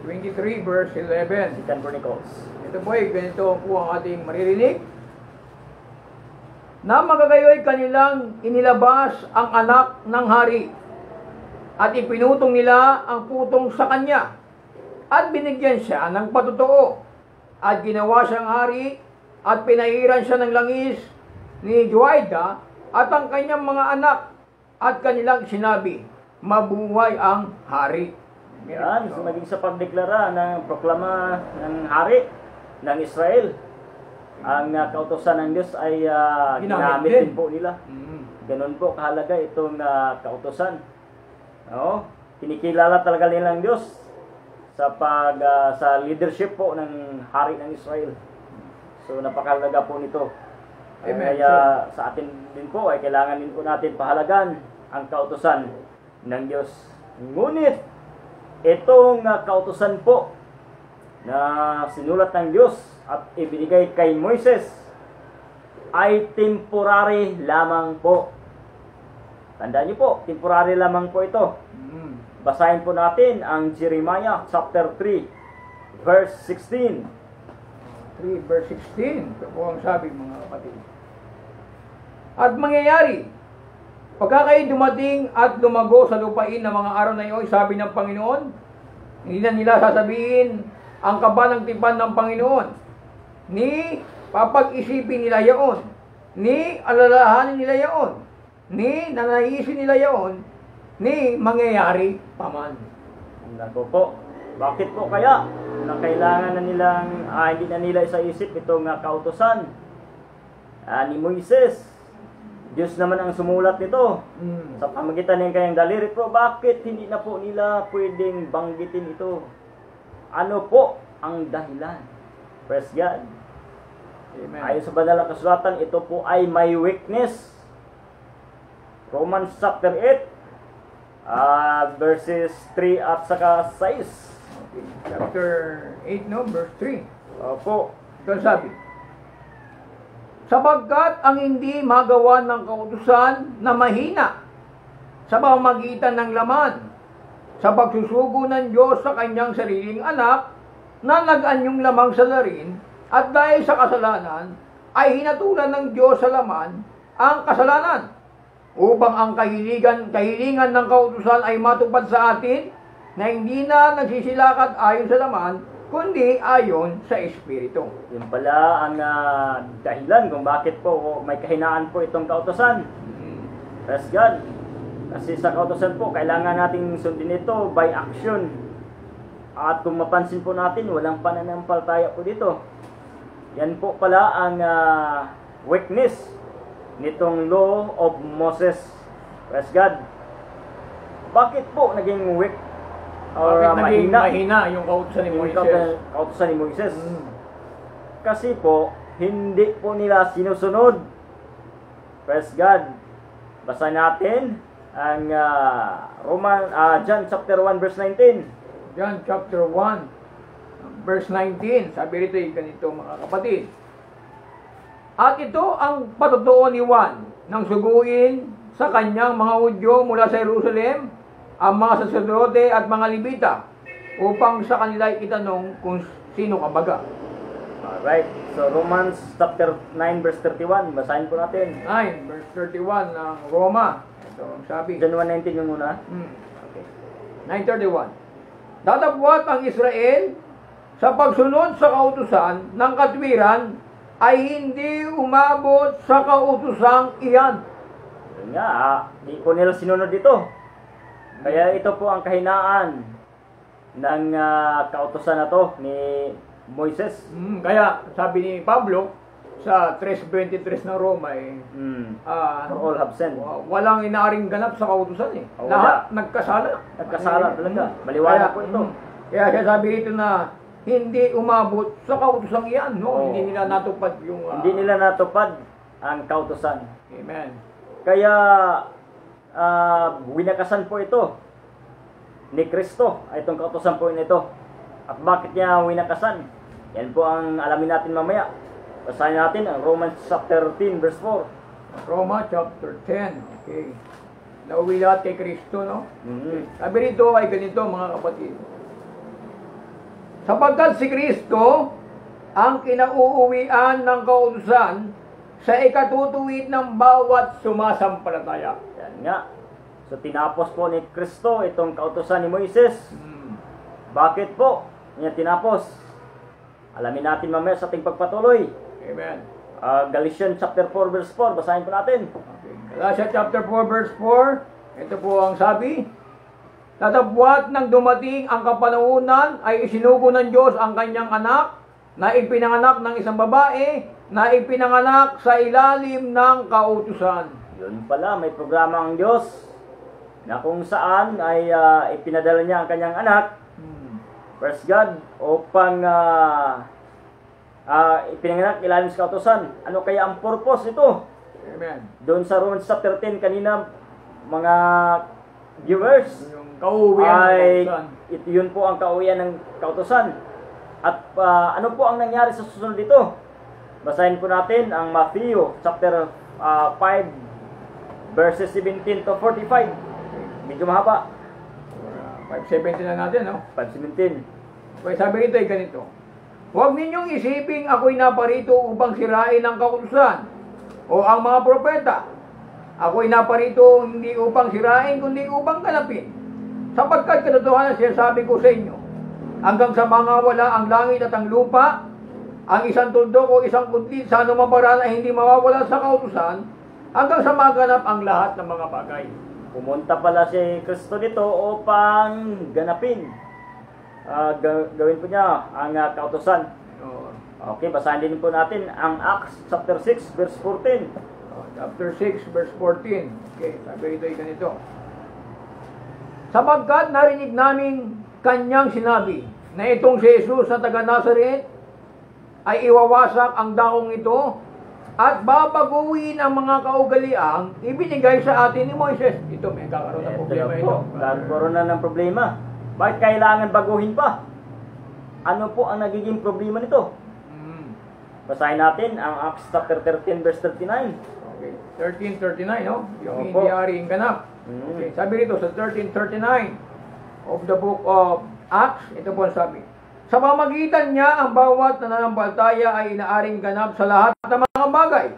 23 verse 11. 2 Chronicles. Ito po ay ganito po ang ating maririnig. Na magagayoy kanilang inilabas ang anak ng hari at ipinutong nila ang putong sa kanya at binigyan siya ng patotoo at ginawa siyang hari at pinahiran siya ng langis ni Joiada at ang kanyang mga anak at kanilang sinabi, mabuhay ang hari. Yan, so naging sa pagdeklara ng proklama ng hari ng Israel. Ang kautosan ng Diyos ay ginamit din po nila. Ganun po kahalaga itong kautosan. Oo, kinikilala talaga nila ng Diyos sa sa leadership po ng hari ng Israel. So napakahalaga po nito. Amen. Kaya sa atin din po ay kailangan din po natin pahalagan ang kautosan ng Diyos. Ngunit itong kautosan po na sinulat ng Diyos at ibinigay kay Moises ay temporary lamang po. Tandaan niyo po, temporary lamang po ito. Basahin po natin ang Jeremiah chapter 3 verse 16. 3 verse 16. Ito po ang sabi, mga kapatid. At mangyayari, pagka kayo dumating at lumago sa lupain ng mga araw na iyon, sabi ng Panginoon, hindi na nila sasabihin ang kaba ng tipan ng Panginoon, ni papag-isipin nila yaon, ni alalahanin nila yaon, ni nanaisin nila yaon, ni mangyayari paman. Nako po, bakit po kaya na kailangan na nilang, hindi na nila isaisip itong kautosan ni Moises? Diyos naman ang sumulat nito. Sa pamagitan ng kanyang daliri po, bakit hindi na po nila pwedeng banggitin ito? Ano po ang dahilan? Praise God. Amen. Ayon sa banal na kasulatan, ito po ay may weakness. Romans chapter 8, verses 3 at saka 6. Okay. Chapter 8, no? Verse 3. Opo. Ito ang sabi. Sapagkat ang hindi magawa ng kautusan na mahina sa pamamagitan ng laman, sa pagsusugo ng Diyos sa kanyang sariling anak, na nag-anyong lamang sa larin, at dahil sa kasalanan, ay hinatulan ng Diyos sa laman ang kasalanan, upang ang kahilingan ng kautusan ay matupad sa atin, na hindi na nagsisilakad ayon sa laman, kundi ayon sa Espiritu. Yun pala ang dahilan kung bakit po may kahinaan po itong kautosan. Praise God. Kasi sa kautosan po, kailangan nating sundin ito by action. At kung mapansin po natin, walang pananampalataya po dito. Yan po pala ang weakness nitong law of Moses. Praise God. Bakit po naging weak? Or Bakit naging mahina yung kautusan ni yung Moises? kautusan ni Moises? Kasi po, hindi po nila sinusunod. Praise God. Basa natin ang John chapter 1 verse 19. John chapter 1 verse 19. Sabi rito ganito, mga kapatid. At ito ang patutuo ni Juan nang suguin sa kanyang mga Hudyo mula sa Jerusalem ang mga saserdote at mga Levita upang sa kanila itanong kung sino ka baga. Alright, so Romans chapter 9 verse 31, basahin po natin. 9 verse 31 ng Roma. Ito ang sabi. John 1:19 yung muna. Okay. 9:31. Datapwat ang Israel sa pagsunod sa kautusan ng katwiran ay hindi umabot sa kautusang iyan. Yun nga, di po nila sinunod ito. Kaya ito po ang kahinaan ng kautusan na to ni Moises. Kaya sabi ni Pablo sa 3:23 ng Roma For all have sinned. walang inaaring ganap sa kautusan eh. Oh, Lahat nagkasala. Nagkasala talaga. Maliwanag po ito. Kaya siya sabi dito na hindi umabot sa kautusang iyan, no? Oo. Hindi nila natupad yung Hindi nila natupad ang kautusan. Amen. Kaya winakasan po ito ni Kristo, itong kautusan po nito. At bakit niya winakasan? Yan po ang alamin natin mamaya. Basahin natin ang Romans chapter 13 verse 4. Roma chapter 10. Okay. Nauwi lahat kay Kristo, no? Sabi rito ay ganito, mga kapatid. Sapagkat si Kristo ang kinauuwian ng kautusan sa ikatutuwid ng bawat sumasampalataya. Yan nga. So tinapos po ni Kristo itong kautusan ni Moises. Bakit po niya tinapos? Alamin natin mamaya sa ating pagpatuloy. Amen. Galatians chapter 4 verse 4, basahin po natin. Okay. Galatians chapter 4 verse 4. Ito po ang sabi. Tatapwat nang dumating ang kapanahunan ay isinugo ng Diyos ang kanyang anak na ipinanganak ng isang babae na ipinanganak sa ilalim ng kautusan. Yun pala, may programa ang Diyos na kung saan ay ipinadala niya ang kanyang anak, praise God, upang ipinanganak ilalim sa kautusan. Ano kaya ang purpose ito? Amen. Doon sa Romans chapter 10 kanina, mga viewers, Yung kauwian ng ay kautusan. yun po ang kauwian ng kautusan. At ano po ang nangyari sa susunod dito? Basahin po natin ang Matthew chapter 5 verses 17 to 45. Medyo mahaba. 5:17 na natin, no? 5:17. Okay, sabi rito ay ganito. Huwag ninyong isiping ako'y naparito upang sirain ang kautusan o ang mga propeta. Ako'y naparito hindi upang sirain, kundi upang ganapin. Sapagkat katotohanan sinasabi ko sa inyo, hanggang sa mga wala ang langit at ang lupa, ang isang tuldok o isang kuntit sa anumang paraan ay hindi mawawala sa kautusan, hanggang sa maganap ang lahat ng mga bagay. Pumunta pala si Kristo dito upang ganapin. Gawin po niya ang kautusan. Oh, Okay, basahin din po natin ang Acts chapter 6 verse 14. chapter 6, verse 14. Okay, sabi rito ay ganito. Sapagkat narinig namin kanyang sinabi na itong si Jesus na taga Nazaret ay iwawasak ang dakong ito at babaguhin ang mga kaugaliang ibinigay sa atin ni Moises. Ito, may kakaroon ng problema ito. Nagkaroon na ng problema. Bakit kailangan baguhin pa? Ano po ang nagiging problema nito? Basahin natin ang Acts chapter 13 verse 39. Okay, 13:39, no? Yung Opo. hindi ari ganap. Okay, sabi rito sa 13:39 of the book of Acts, ito po ang sabi. Sa pamamagitan niya, ang bawat nananampalataya ay inaaring ganap sa lahat ng mga bagay.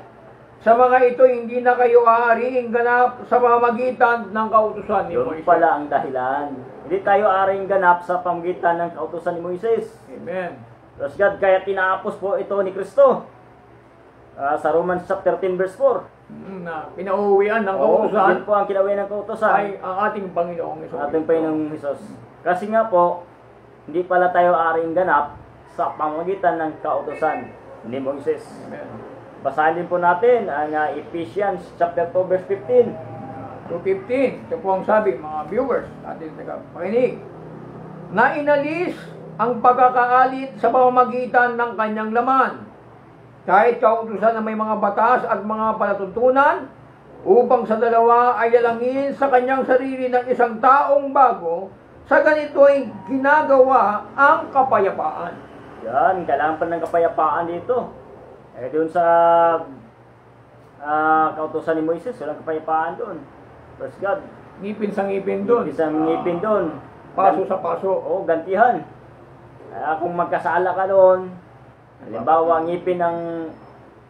Sa mga ito, hindi na kayo aariing ganap sa pamamagitan ng kautusan ni Yun Moises. pala ang dahilan. Hindi tayo aring ganap sa pamamagitan ng kautusan ni Moises. Amen. Praise God, kaya tinapos po ito ni Kristo. Sa Romans chapter 10 verse 4. Na pinauwian ng Oo, kautusan yun po ang kinawin ng kautusan. ay ang ating Panginoong Hesus. Ating Panginoong Hesus. Kasi nga po, hindi pala tayo aring ganap sa pamamagitan ng kautusan ni Moises. Amen. Basahin din po natin ang Ephesians chapter 2 verse 15. 2:15, ito po ang sabi, mga viewers, ating tagapakinig, na inalis ang pagkakaalit sa pamamagitan ng kanyang laman, kahit kautusan na may mga batas at mga palatuntunan, upang sa dalawa ay alangin sa kanyang sarili ng isang taong bago, sa ganito'y ginagawa ang kapayapaan. Yan, kailangan pa ng kapayapaan dito. Doon sa kautusan ni Moises, walang kapayapaan doon. Praise God. Ngipin sa ngipin doon. Isang ngipin doon. Paso sa paso. Oo, gantihan. Kung magkasala ka doon, halimbawa, ngipin ang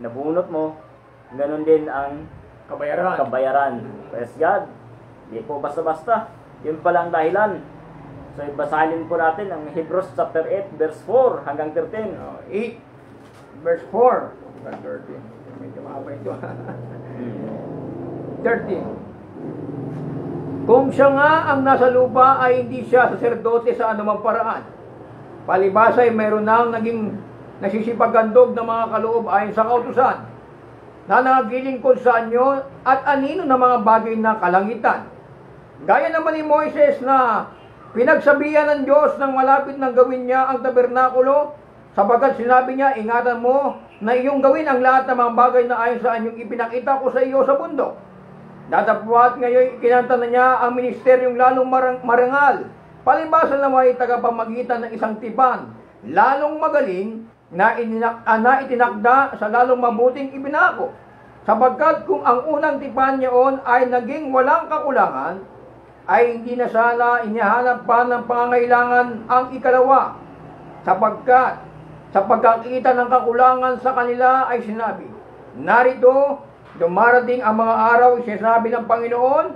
nabunot mo, ganun din ang Kabayaran. kabayaran. Praise God. Hindi po basta-basta. Yun pala ang dahilan. So, basahin po natin ang Hebrews chapter 8, verse 4 hanggang 13. 8, verse 4. Hanggang 13. Medyo mahaba ito. 13. Kung siya nga ang nasa lupa ay hindi siya saserdote sa anumang paraan. Palibasa ay mayroon nang naging nasisipagandog ng mga kaloob ayon sa kautusan na nangagilingkod kung sa anyo at anino ng mga bagay na kalangitan. Gaya naman ni Moises na pinagsabihan ng Diyos nang malapit nang gawin niya ang tabernakulo, sapagkat sinabi niya, ingatan mo na iyong gawin ang lahat ng mga bagay na ayon sa anyong ipinakita ko sa iyo sa bundok. Datapwat ngayon ikinanta na niya ang ministeryong lalong marangal, palibasa na may tagapamagitan ng isang tipan, lalong magaling na itinakda sa lalong mabuting ibinako. Sapagkat kung ang unang tipan niyon ay naging walang kakulangan, ay hindi na sana inihanap pa ng pangangailangan ang ikalawa. Sapagkat sa pagkakita ng kakulangan sa kanila ay sinabi, narito, dumarating ang mga araw, sinasabi ng Panginoon,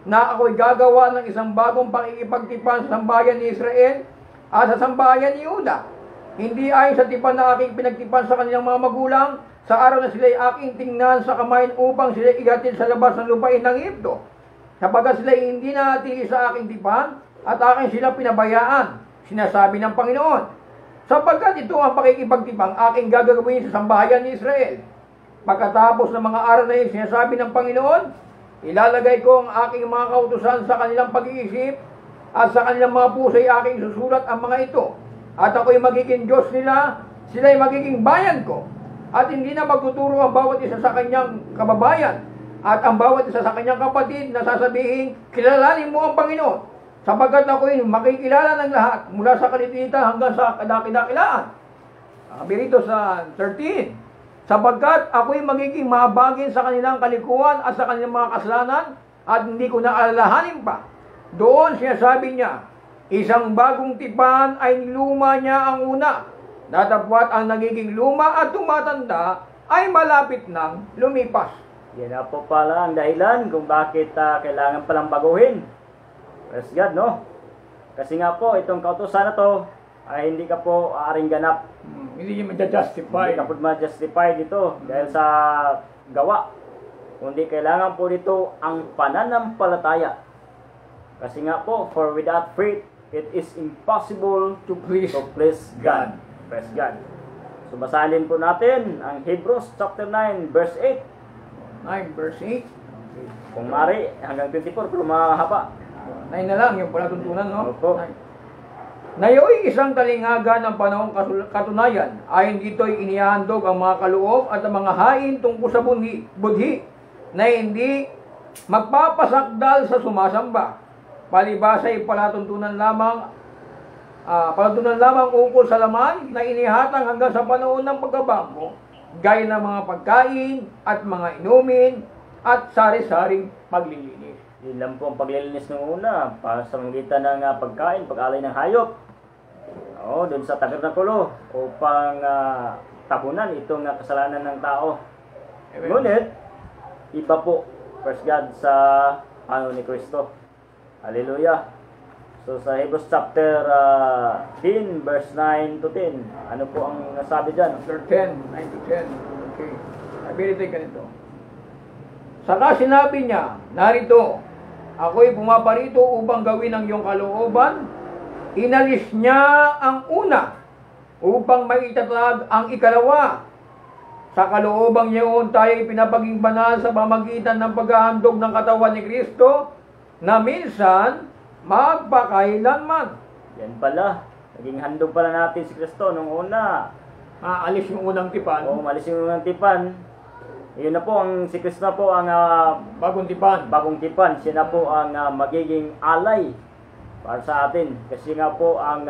na ako'y gagawa ng isang bagong pakikipagtipan sa sambayan ni Israel at sa sambayan ni Juda. Hindi ayon sa tipan na aking pinagtipan sa kanilang mga magulang, sa araw na sila'y aking tingnan sa kamay upang sila'y igatid sa labas ng lupain ng Egypto. Sapagkat sila'y hindi natili sa aking tipan, at akin sila pinabayaan, sinasabi ng Panginoon. Sapagkat ito ang pakikipagtipang aking gagawin sa sambahayan ni Israel. Pagkatapos ng mga araw na yun, sinasabi ng Panginoon, ilalagay ko ang aking mga kautusan sa kanilang pag-iisip at sa kanilang mga puso ay aking susulat ang mga ito. At ako'y magiging Diyos nila, sila'y magiging bayan ko. At hindi na magtuturo ang bawat isa sa kanyang kababayan at ang bawat isa sa kanyang kapatid na sasabihin, kilalanin mo ang Panginoon. Sapagkat ako'y makikilala ng lahat mula sa kalitita hanggang sa kadakidakilaan. Sabi rito sa 13, sapagkat ako'y magiging mahabagin sa kanilang kalikuan at sa kanilang mga kasalanan at hindi ko na alalahanin pa. Doon sinasabi niya, isang bagong tipan ay niluma niya ang una. Datapwat ang nagiging luma at tumatanda ay malapit nang lumipas. Yan na po pala ang dahilan kung bakit kailangan palang baguhin. Praise God, no? Kasi nga po, itong kautusan na to ay hindi ka po aaring ganap. Hindi niya ma-justify. Hindi ka po ma-justify dito dahil sa gawa. Kundi kailangan po dito ang pananampalataya. Kasi nga po, for without faith, it is impossible to please God. Praise God. So basahin po natin ang Hebrews chapter 9 verse 8. 9 verse 8. Kung mari, hanggang 24 pero mahaba. 9 na lang yung palatuntunan, no? Opo. Nayo'y isang talingaga ng panahong katunayan ay dito'y inihandog ang mga kaloob at ang mga hain tungkol sa budhi na hindi magpapasakdal sa sumasamba. Palibasa'y palatuntunan lamang ukol sa laman na inihatang hanggang sa panahon ng pagkabago, gaya ng mga pagkain at mga inumin at sari-saring paglilinis. Yun lang po ang paglilinis ng una para sa magitan ng pagkain, pag-alay ng hayop. Oo, doon sa tabernakulo upang tapunan itong kasalanan ng tao. Ngunit, iba po, praise God, sa ni Kristo. Hallelujah. So sa Hebrews chapter 10 verse 9 to 10, ano po ang nasabi dyan? Chapter 10, 9 to 10. Okay. Sabi rito ganito. Saka sinabi niya, narito, ako'y pumaparito upang gawin ang iyong kalooban. Inalis niya ang una upang maitatag ang ikalawa. Sa kaloobang niyon tayo pinapaging banal sa pamagitan ng paghahandog ng katawan ni Kristo na minsan magpakailanman. Yan pala. Naging handog pala natin si Kristo nung una. Alis yung unang tipan. Oo, malis yung unang tipan. Yun na po, si Kristo na po ang bagong tipan. Bagong tipan. Siya na po ang magiging alay para sa atin. Kasi nga po ang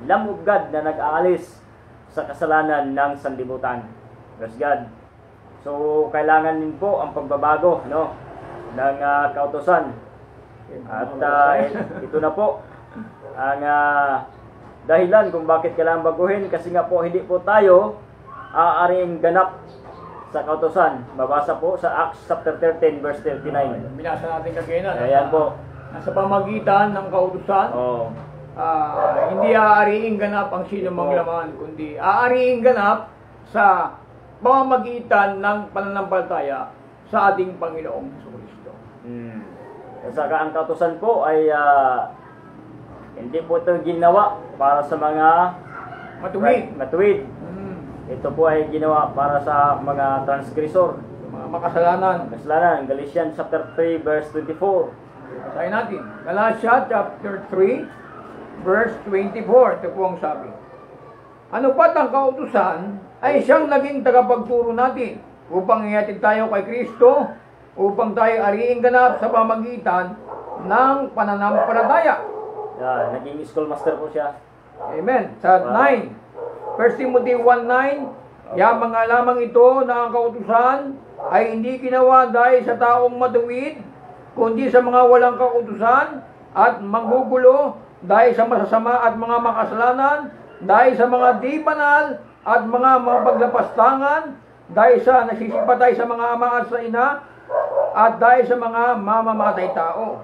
Lamb of God na nag-aalis sa kasalanan ng sanlibutan. Praise God. So, kailangan din po ang pagbabago, no, ng kautusan. At ito na po ang dahilan kung bakit kailangan baguhin, kasi nga po hindi po tayo aaaring ganap sa kautusan. Babasa po sa Acts chapter 13 verse 39. Binasa natin kagaya na. Ayan po. Nasa pamagitan ng kautusan, hindi aariing ganap ang sinumang laman, kundi aariing ganap sa pamamagitan ng pananampalataya sa ating Panginoong Jesucristo. Saka ang kautusan po ay hindi po ito ginawa para sa mga matuwid. Ito po ay ginawa para sa mga transgressor, mga makasalanan. Galatians chapter 3 verse 24. Basahin natin. Galatians chapter 3 verse 24. Ito po ang sabi. Ano pat ang kautusan ay siyang naging tagapagturo natin upang ihatid tayo kay Kristo, upang tayo ariing ganap sa pamagitan ng pananampalataya. Naging schoolmaster po siya. Amen. Sa 9, 1 Timothy 1:9, yamang nga lamang ito na ang kautusan ay hindi ginawa dahil sa taong matuwid, kundi sa mga walang kautusan at manggugulo, dahil sa masasama at mga makasalanan, dahil sa mga di banal at mga paglapastangan, dahil sa nasisipatay sa mga ama at sa ina, at dahil sa mga mamamatay tao.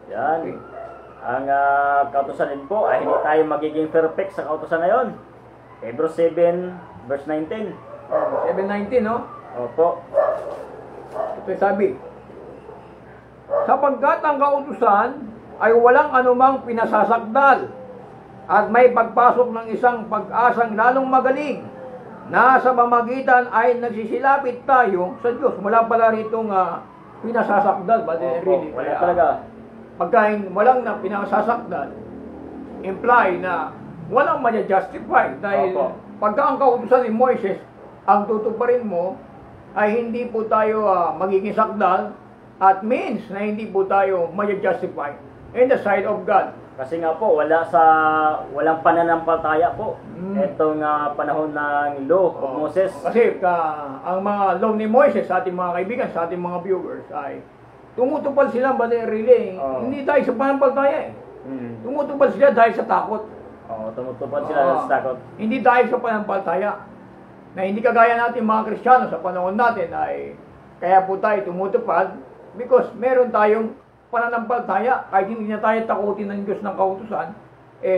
Yan. Okay. Ang kautusan din po ay hindi tayo magiging perfect sa kautusan na yun. Hebrews 7 verse 19. 7:19, no? Opo. Ito sabi, sapagkat ang kautusan ay walang anumang pinasasakdal at may pagpasok ng isang pag-asang lalong magaling na sa pamamagitan ay nagsisilapit tayo sa Diyos. Wala pala ritong pinasasakdal, but really, wala talaga. Pagka walang na pinasasakdal, imply na walang ma-justify dahil pagka ang kautusan ni Moises, ang tutuparin mo ay hindi po tayo magiging sakdal at means na hindi po tayo ma-justify in the sight of God. Kasi nga po, walang pananampalataya po. Itong panahon ng law of Moses. Kasi ang mga law ni Moises sa ating mga kaibigan, sa ating mga viewers ay tumutupad sila ba really? Hindi dahil sa pananampalataya Tumutupad sila dahil sa takot. Tumutupad sila sa takot. Hindi dahil sa pananampalataya. Na hindi kagaya natin mga Kristiyano sa panahon natin ay kaya po tayo tumutupad because meron tayong pananampalataya. Kahit hindi na tayo takutin ng Diyos ng kautusan,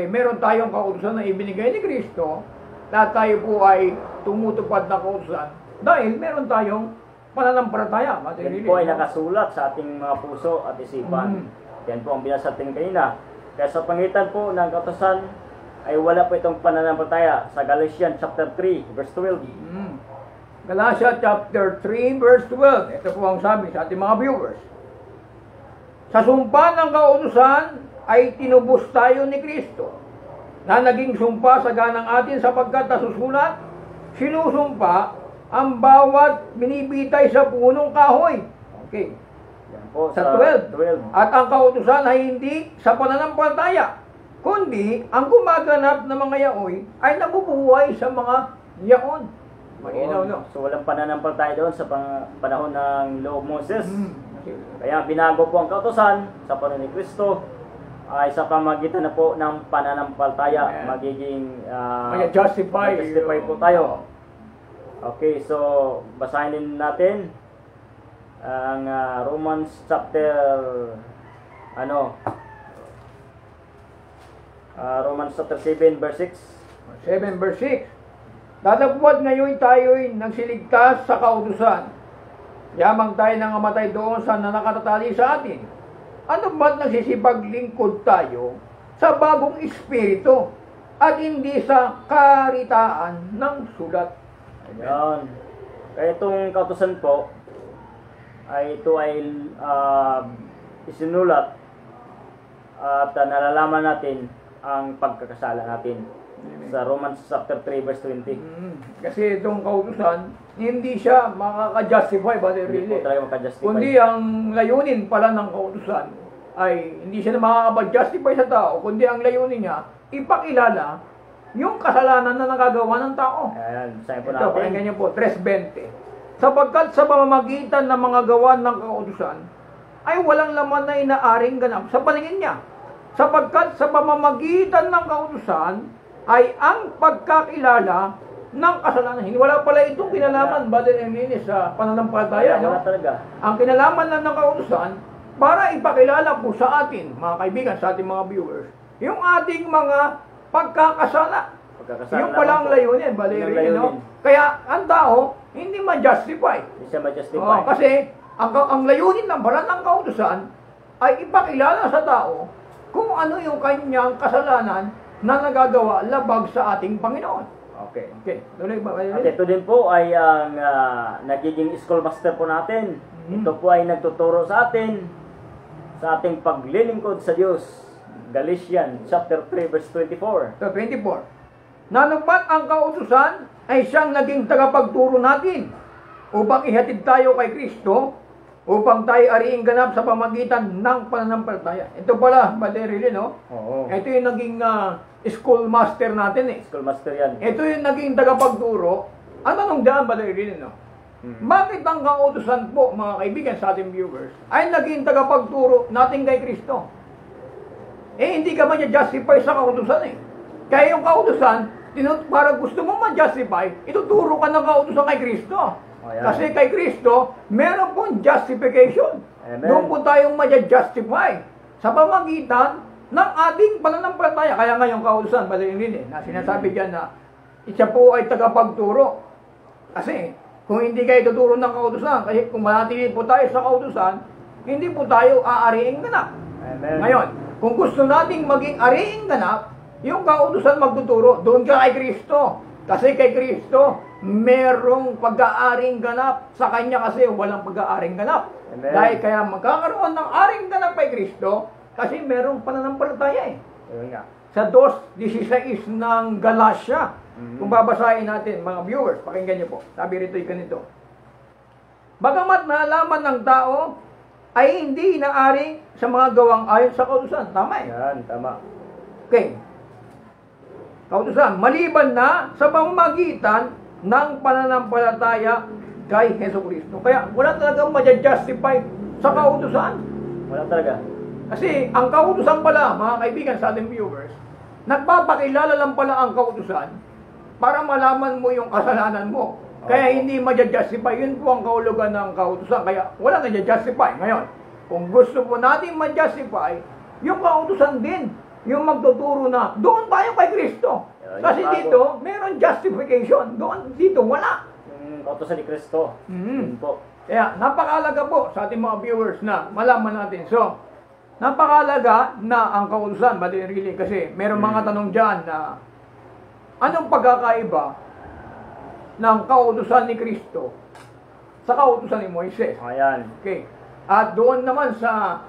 meron tayong kautusan na ibinigay ni Kristo na tayo po ay tumutupad ng kautusan dahil meron tayong pananampalataya. Yan po ay nakasulat sa ating mga puso at isipan. Yan po ang binasa natin kanina. Kaya sa pangitan po ng kautusan ay wala po itong pananampalataya sa Galatians chapter 3 verse 12. Galatians chapter 3 verse 12. Ito po ang sabi sa ating mga viewers. Sa sumpa ng kautusan ay tinubos tayo ni Kristo na naging sumpa sa ganang atin sapagkat nasusulat, sinusumpa ang bawat binibitay sa punong kahoy. Okay. Yan po, sa 12. At ang kautusan ay hindi sa pananampalataya, kundi ang gumaganap ng mga yaoy ay nabubuhay sa mga yaon. Malinaw, no? So walang pananampalataya doon sa panahon ng law of Moses. Kaya binago po ang kautusan sa panahon ni Kristo ay sa pamagitan na po ng pananampalataya magiging justify po tayo. Okay, so basahin din natin ang Romans chapter Romans chapter 7 verse 6. 7 verse 6. Datapwat ngayon tayo'y nagsiligtas sa kautusan. Yamang tayo nang amatay doon sa nanakatatali sa atin. Ano ba't nagsisipaglingkod tayo sa bagong espiritu at hindi sa karitaan ng sulat? Ayan. Kaya itong kautusan po ito ay isinulat at nalalaman natin ang pagkakasala natin sa Romans chapter 3 verse 20. Kasi itong kautusan hindi siya makaka-justify Hindi po talaga makaka-justify. kundi ang layunin pala ng kautusan ay hindi siya na makaka-justify sa tao, kundi ang layunin niya ipakilala yung kasalanan na nagagawa ng tao. Ayan, sabi po Ito, natin. pakinggan niyo po, 3:20. Sapagkat sa pamamagitan ng mga gawa ng kautusan ay walang laman na inaaring ganap sa paningin niya. Sapagkat sa pamamagitan ng kautusan ay ang pagkakilala ng kasalanan. Hindi wala pala itong kinalaman, brother Emily, sa pananampalataya. Wala talaga. Ang kinalaman lang ng kautusan para ipakilala po sa atin, mga kaibigan, sa ating mga viewers, yung ating mga pagkakasala. Yung pala ang layunin, brother, Kaya ang tao hindi ma-justify. Hindi siya ma-justify. Kasi ang layunin ng banal ng kautusan ay ipakilala sa tao kung ano yung kanyang kasalanan na nagagawa labag sa ating Panginoon. Okay. Tuloy ba? At ito din po ay ang nagiging schoolmaster po natin. Ito po ay nagtuturo sa atin sa ating paglilingkod sa Diyos. Galatians chapter 3 verse 24. 24. Nanupat ang kautusan ay siyang naging tagapagturo natin upang ihatid tayo kay Kristo upang tayo ariing ganap sa pamagitan ng pananampalataya. Ito pala, Brother no? Oo. Ito yung naging schoolmaster natin Schoolmaster yan. Ito yung naging tagapagturo. Ano nung daan, Brother no? Bakit ang kautusan po, mga kaibigan sa ating viewers, ay naging tagapagturo natin kay Kristo? Hindi ka ma-justify sa kautusan Kaya yung kautusan, para gusto mo ma-justify, ituturo ka ng kautusan kay Kristo. Kasi kay Kristo, meron pong justification. Amen. Doon po tayong ma-justify sa pamagitan ng ating pananampalataya. Kaya nga yung kautusan, na sinasabi dyan na isa po ay tagapagturo. Kasi kung hindi kayo tuturo ng kautusan, kasi kung manatili po tayo sa kautusan, hindi po tayo aariing ganap. Amen. Ngayon, Kung gusto nating maging ariing ganap, yung kautusan magtuturo, doon ka kay Kristo. Kasi kay Kristo, merong pag-aaring ganap. Sa Kanya kasi walang pag-aaring ganap. Amen. Dahil kaya magkakaroon ng aring ganap kay Kristo, kasi merong pananampalataya eh. Ayun nga. Sa 2:16 ng Galatia, kung babasahin natin, mga viewers, pakinggan niyo po. Sabi rito ganito. Bagamat nalaman ng tao, ay hindi inaaring sa mga gawang ayon sa kautusan. Tama eh. Yan, tama. Okay. Kautusan, maliban na sa pamamagitan ng pananampalataya kay Hesus Kristo. Kaya wala talagang ma-justify sa kautusan. Wala talaga. Kasi ang kautusan pala, mga kaibigan sa ating viewers, nagpapakilala lang pala ang kautusan para malaman mo yung kasalanan mo. Kaya hindi ma-justify. Yun po ang kahulugan ng kautusan. Kaya wala na-justify. Ngayon, kung gusto po natin ma-justify, yung kautusan din, yung magtuturo na, doon tayo kay Kristo. Kasi dito, meron justification. Doon, dito, wala. Yung kautusan ni Kristo. Yun po. Kaya, napakalaga po sa ating mga viewers na malaman natin. So, napakalaga na ang kautusan, but really, kasi meron mga tanong dyan na, anong pagkakaiba ng kautusan ni Kristo sa kautusan ni Moises? Ayan. Okay. At doon naman sa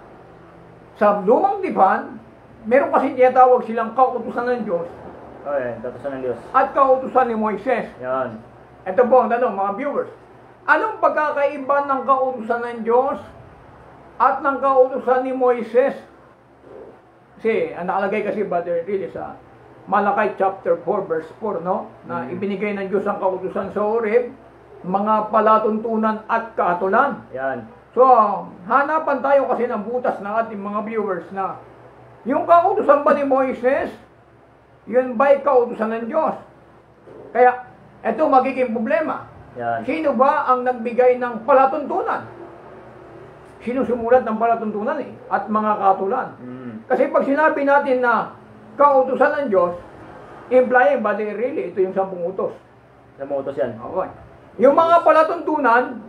lumang tipan, meron kasi tinatawag silang kautusan ng Diyos Okay, kautusan ng Diyos. at kautusan ni Moises. Yan. Ito po ang tanong, mga viewers. Anong pagkakaiba ng kautusan ng Diyos at ng kautusan ni Moises? Kasi, ang nakalagay kasi, Brother Really, sa Malakay chapter 4, verse 4, no? Na ibinigay ng Diyos ang kautusan sa Horeb, mga palatuntunan at kaatulan. Yan. So, hanapan tayo kasi ng butas ng ating mga viewers na yung kautusan ba ni Moises, yun ba'y kautusan ng Diyos? Kaya, ito magiging problema. Yan. Sino ba ang nagbigay ng palatuntunan? Sino sumulat ng palatuntunan eh? At mga kaatulan. Kasi pag sinabi natin na kautusan ng Diyos, implying ba really, ito yung 10 utos. Sa mga utos yan. Okay. Yung mga palatuntunan,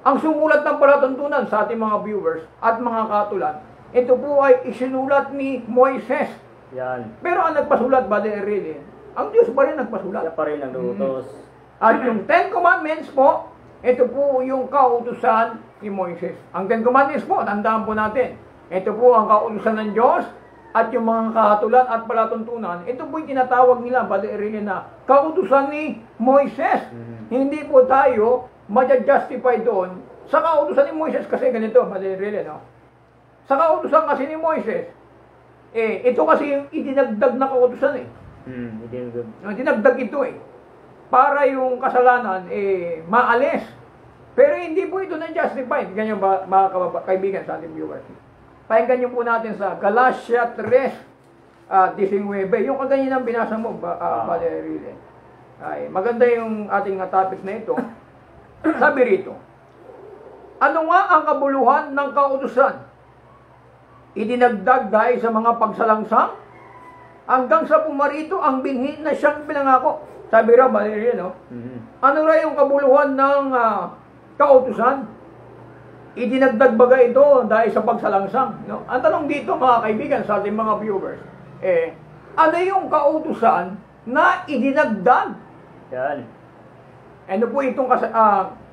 ang sumulat ng palatuntunan sa ating mga viewers at mga kaatulan, ito po ay isinulat ni Moises. Yan. Pero ang nagpasulat ba really, ang Diyos ba rin nagpasulat? Siya pa rin ang utos. At yung 10 Commandments po, ito po yung kautusan ni Moises. Ang 10 Commandments po, tandaan po natin, ito po ang kautusan ng Diyos at yung mga kahatulan at palatuntunan, ito po yung tinatawag nila, really, na kautusan ni Moises. Hindi po tayo ma-justify doon sa kautusan ni Moises kasi ganito, really, no? Sa kautusan kasi ni Moises, ito kasi yung idinagdag na kautusan eh. Dinagdag ito eh. Para yung kasalanan maalis. Pero hindi po ito na-justify. Ganyan ba, mga kaibigan sa ating viewers? Pakinggan niyo po natin sa Galatia 3:19. Yung kaganyan ang binasa mo, Valerie. Ay, maganda yung ating topic na ito. Sabi rito, ano nga ang kabuluhan ng kautusan? Idinagdag dahil sa mga pagsalangsang hanggang sa pumarito ang binhi na siyang pinangako. Sabi raw, Valerie, no? Ano ra yung kabuluhan ng kautusan? Idinagdag baga ito dahil sa pagsalangsang, no? Ang tanong dito, mga kaibigan, sa ating mga viewers, ano yung kautusan na idinagdag? Yan. Ano po itong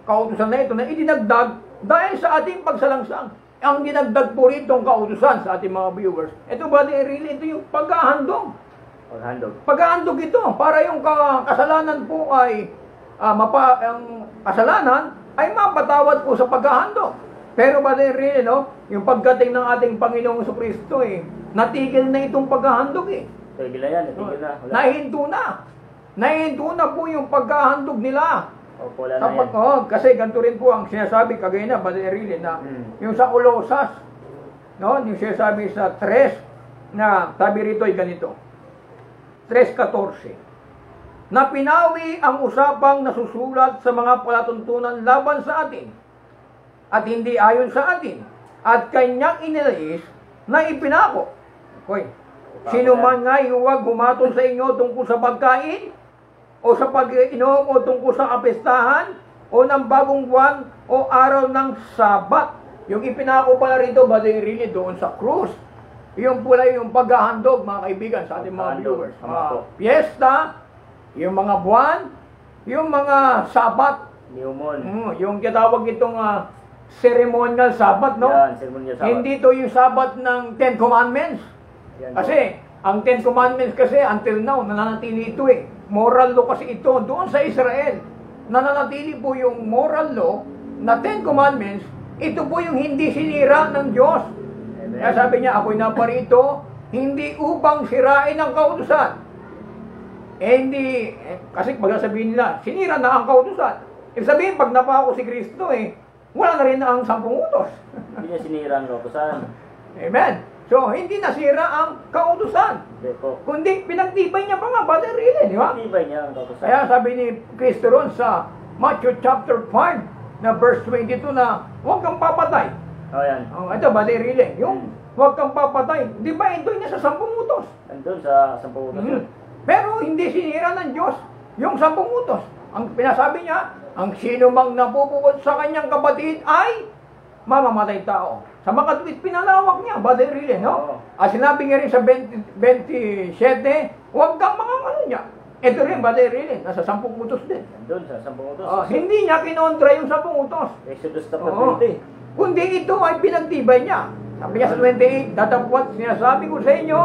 kautusan na ito na idinagdag dahil sa ating pagsalangsang? Ang dinagdag po rito ang kautusan sa ating mga viewers. Ito ba, really, ito yung paghahandog. Paghahandog ito para yung kasalanan po ay ang kasalanan ay mapatawad po sa paghahandog. Pero ba really, no? Yung pagdating ng ating Panginoong Jesucristo natigil na itong paghahandog Tigil na yan, tigil na. Wala. Nahinto na. Nahinto na po yung paghahandog nila. Opo, wala na yan. Kasi ganito rin po ang sinasabi kagaya na, but really na yung sa Colosas, no? Yung sinasabi sa 3, na sabi rito ay ganito. 3:14. Na pinawi ang usapang nasusulat sa mga palatuntunan laban sa atin at hindi ayon sa atin at kanyang inilis na ipinako. Okay. Sino man nga huwag humatol sa inyo tungkol sa pagkain o sa pag-inom o tungkol sa kapestahan o ng bagong buwan o araw ng Sabat. Yung ipinako pala rito, really doon sa krus. Yung pula yung paghahandog, mga kaibigan, sa ating mga Paghahandog, viewers. tama Mga po. piyesta, yung mga buwan, yung mga sabat, New Moon. yung tinatawag itong ceremonial sabat, no? Yan, ceremonial Sabbath. Hindi to yung sabat ng Ten Commandments. Yan, Kasi, ang Ten Commandments kasi, until now, nananatili ito eh. Moral law kasi ito. Doon sa Israel, nananatili po yung moral law na Ten Commandments, ito po yung hindi sinira ng Diyos. Amen. Kaya sabi niya, ako'y naparito, hindi upang sirain ang kautusan. Kasi pag sabihin nila, sinira na ang kautusan. Ibig sabihin, pag napako si Kristo wala na rin ang 10 utos. Hindi niya sinira ang kautusan. Amen. So, hindi nasira ang kautusan. Hindi po. Kundi, pinagtibay niya pa nga, Brother Riley, di ba? Tibay niya ang kautusan. Kaya sabi ni Kristo ron sa Matthew chapter 5, na verse 22 na, huwag kang papatay. Oh, yan. Ito, Brother Riley, yung huwag kang papatay. Di ba, ito niya sa 10 utos. Andun sa 10 utos. Pero hindi sinira ng Diyos yung 10 utos. Ang pinasabi niya, ang sino mang napupukot sa kanyang kapatid ay mamamatay tao. Sa makatwid, pinalawak niya, Brother Riley, no? Oo. At sinabi niya rin sa 27, huwag kang niya. Ito rin, Brother Riley, nasa 10 utos din. Andun sa 10 utos. Hindi niya kinontra yung 10 utos. Exodus chapter Oo. 20. Kundi ito ay pinagtibay niya. Sabi niya sa 28, datapwat, sinasabi ko sa inyo,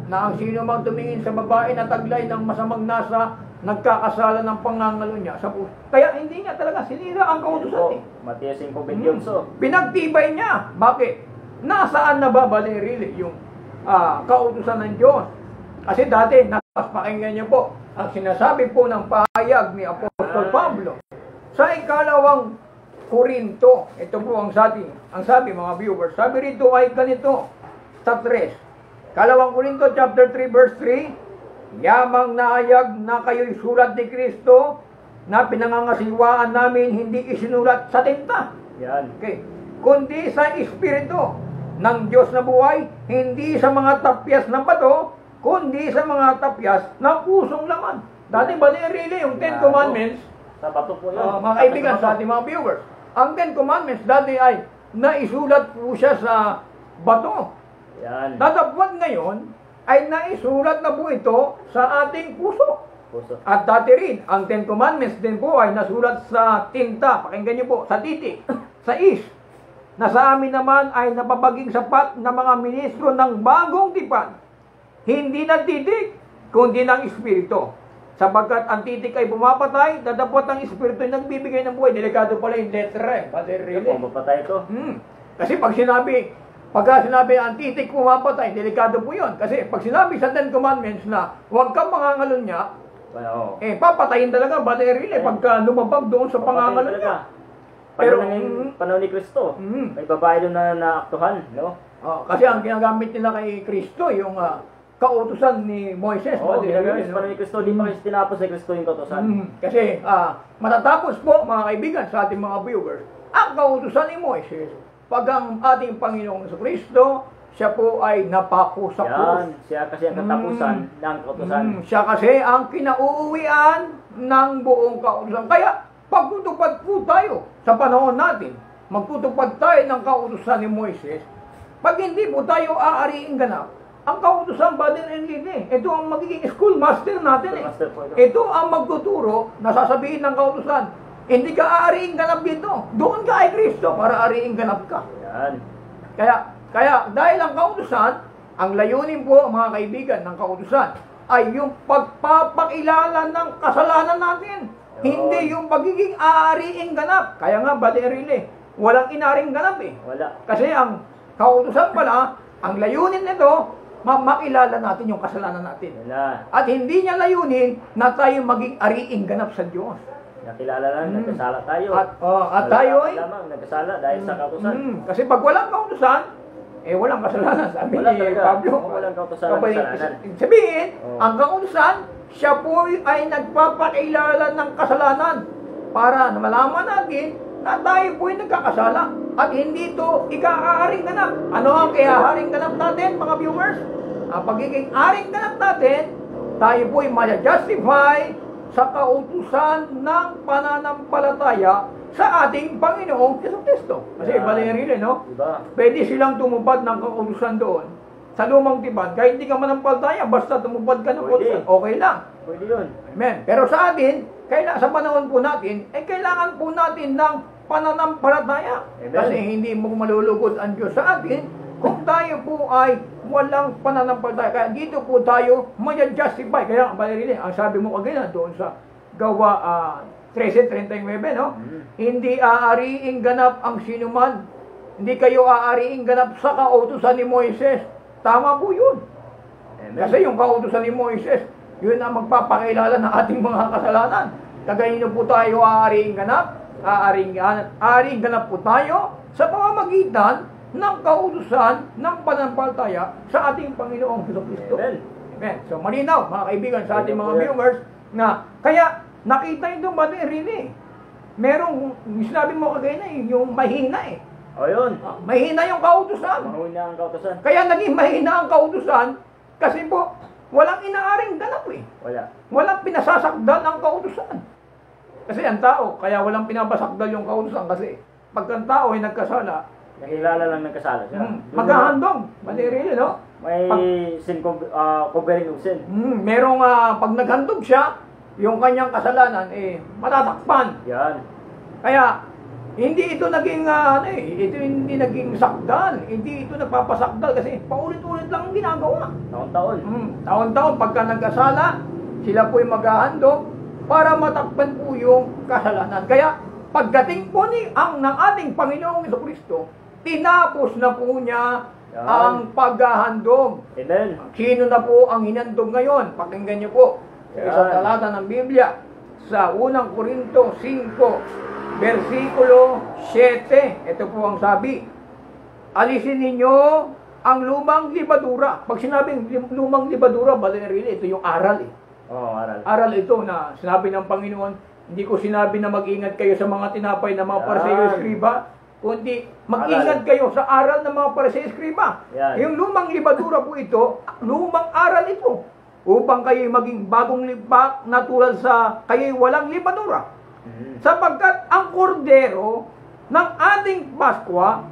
na ang sino mang tumingin sa babae na taglay ng masamang nasa, nagkakasala ng pangangalo niya sa puso. Kaya hindi niya talaga sinira ang kautusan. Mateo 5:21. Pinagtibay niya. Bakit? Nasaan na ba, Brother Riley, yung kautusan ng Diyos? Kasi dati, pakinggan niyo po, ang sinasabi po ng pahayag ni Apostol Pablo sa ikalawang Korinto. Ito po ang sabi mga viewers. Sabi rito ay ganito, sa 3. Kalawang Korinto chapter 3 verse 3, yamang naayag na kayo'y sulat ni Kristo na pinangangasiwaan namin hindi isinulat sa tinta. Yan. Okay. Kundi sa Espiritu ng Diyos na buhay, hindi sa mga tapyas ng bato, kundi sa mga tapyas ng pusong laman. Dati ba Riley, yung Ten Commandments, Sa bato po yun. mga kaibigan sa ating mga viewers, ang Ten Commandments dati ay naisulat po siya sa bato. Yan. Datapwat ngayon ay naisulat na po ito sa ating puso. Puso. At dati rin, ang Ten Commandments din po ay nasulat sa tinta, pakinggan niyo po, sa titik, sa na sa amin naman ay napapaging sapat na mga ministro ng bagong tipan, hindi ng titik, kundi ng Espiritu. Sapagkat ang titik ay pumapatay, dadapot ang Espiritu ay nagbibigay ng buhay. Delikado pala yung letra Brother Riley. Kung mapatay ito. Kasi pagka sinabi ang titik pumapatay, delikado po yun. Kasi pag sinabi sa Ten Commandments na huwag kang mangangalon niya, Oo. papatayin talaga Brother Riley pagka lumabag doon sa pangangalon niya. Pero Pero, panahon ni Kristo, may babae doon na naaktuhan, no? kasi ang ginagamit nila kay Kristo, yung kautusan ni Moises. Oo, Brother ginagamit Riley, sa panahon ni Kristo, di pa kasi tinapos ni Kristo yung kautosan. Kasi matatapos po mga kaibigan sa ating mga viewers, ang kautusan ni Moises, pag ang ating Panginoong Kristo, siya po ay napako sa krus. Yan, siya kasi ang katapusan ng kautosan. Siya kasi ang kinauuwian ng buong kautusan. Kaya, pagtutupad po tayo sa panahon natin, magtutupad tayo ng kautusan ni Moises, pag hindi po tayo aariing ganap, ang kautusan ba din Enrique? Ito ang magiging schoolmaster natin Schoolmaster po ito. Ito ang magtuturo na sasabihin ng kautusan. Hindi ka aariing ganap dito. Doon ka ay Kristo para aariing ganap ka. Yan. Kaya dahil ang kautusan, ang layunin po mga kaibigan ng kautusan ay yung pagpapakilala ng kasalanan natin. Yun. Hindi yung pagiging aariing ganap. Kaya nga, Brother Riley, walang inaring ganap Wala. Kasi ang kautusan pala, ang layunin nito, makilala natin yung kasalanan natin. Wala. At hindi niya layunin na tayo maging ariing ganap sa Diyos. Nakilala lang, nagkasala tayo. At tayo ay lamang nagkasala dahil sa kautosan. kasi pag walang kautusan, walang kasalanan. Sabi Wala ni talaga. Pablo. Walang kautusan ng Kapag- kasalanan. Sabihin, Oo. ang kautusan, siya po ay nagpapakilala ng kasalanan para na malaman natin na tayo po ay nagkakasala at hindi ito ikaaring ganap. Ano ang kaya-haring ganap natin, mga viewers? Ang pagiging aring ganap natin, tayo po ay ma-justify sa kautusan ng pananampalataya sa ating Panginoong Kristo. Kasi Yeah. Valerie, no? Diba? Pwede silang tumupad ng kautusan doon. sa lumang tipan, kahit hindi ka manampalataya, basta tumupad ka ng Pwede. kautusan, okay lang. Pwede yun. Amen. Pero sa atin, sa panahon po natin, kailangan po natin ng pananampalataya. Amen. Kasi hindi mo malulugod ang Diyos sa atin kung tayo po ay walang pananampalataya. Kaya dito po tayo maya-justify. Kaya ang sabi mo kagaya doon sa Gawa 13:39, no? Hindi aariing ganap ang sinuman. Hindi kayo aariing ganap sa kautusan ni Moises. Tama po yun. Amen. Kasi yung kautusan ni Moises, yun ang magpapakilala ng ating mga kasalanan. Kagaya po tayo aariing ganap. Aariing ganap po tayo sa pamamagitan ng kautusan ng pananampalataya sa ating Panginoong Jesucristo. Amen. Amen. So malinaw, mga kaibigan, sa ating mga Amen. viewers, na kaya nakita ito ba rin merong, sinabi mo kagaya na yung mahina O yun. Mahina yung kautusan. Mahuna ang kautosan. Kaya naging mahina ang kautusan kasi po, walang inaaring ganap Wala. Walang pinasasakdal ang kautusan. Kasi ang tao, kaya walang pinapasakdal yung kautusan kasi pag ang tao ay nagkasala, Nakilala lang ng kasala siya. maghahandong. Malirili, no? May sin covering of sin. Merong pag naghandog siya, yung kanyang kasalanan, matatakpan. Yan. Kaya, hindi ito naging, ito hindi naging sakdal. Hindi ito nagpapasakdal kasi paulit-ulit lang ang ginagawa. Taon-taon. Taon-taon, pagka nagkasala, sila po'y maghahandog para matakpan po yung kasalanan. Kaya, pagdating po ng ating Panginoong Jesucristo, tinapos na po niya Yan. ang paghahandog. Amen. Sino na po ang hinandog ngayon? Pakinggan niyo po sa isang Yan. talata ng Biblia sa unang Korinto 5, versikulo 7. Ito po ang sabi. Alisin ninyo ang lumang libadura. Pag sinabing lumang libadura, really, ito yung aral Aral. Aral ito na sinabi ng Panginoon, hindi ko sinabi na mag-ingat kayo sa mga tinapay ng mga Yan. Pariseo Eskriba, kundi mag-ingat kayo sa aral ng mga Pariseo Eskriba. Yan. Yung lumang libadura po ito, lumang aral ito, upang kayo maging bagong libak na tulad sa kayo walang libadura. Sapagkat ang kordero ng ating Paskwa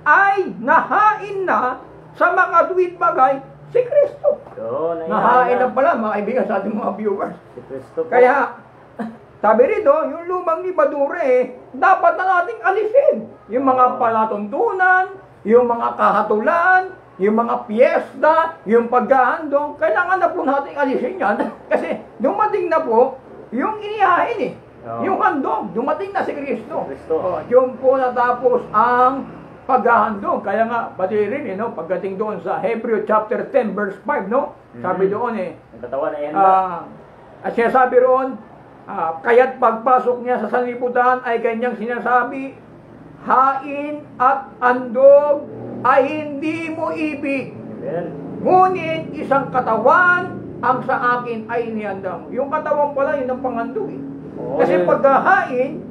ay nahain na sa makatuwid bagay si Kristo. Yun. Nahain na pala mga kaibigan sa ating mga viewers. Si Kristo po. Kaya, sabi rito, yung lumang libadura dapat na nating alisin. Yung mga palatuntunan, yung mga kahatulan, yung mga piyesta, yung paghahandong, kailangan na po nating alisin yan. Kasi dumating na po yung inihain yung handong, dumating na si Kristo. Yung po natapos ang paghahandong. Kaya nga, pati rin, pagdating doon sa Hebrew chapter 10, verse 5, no? Sabi doon Ang katawan ay handa. at siya sabi roon, kaya't pagpasok niya sa sanlibutan ay kanyang sinasabi, hain at andog ay hindi mo ibig. Amen. Ngunit isang katawan ang sa akin ay inihanda mo. Yung katawan pala, yun ang panghandog Kasi paghahain,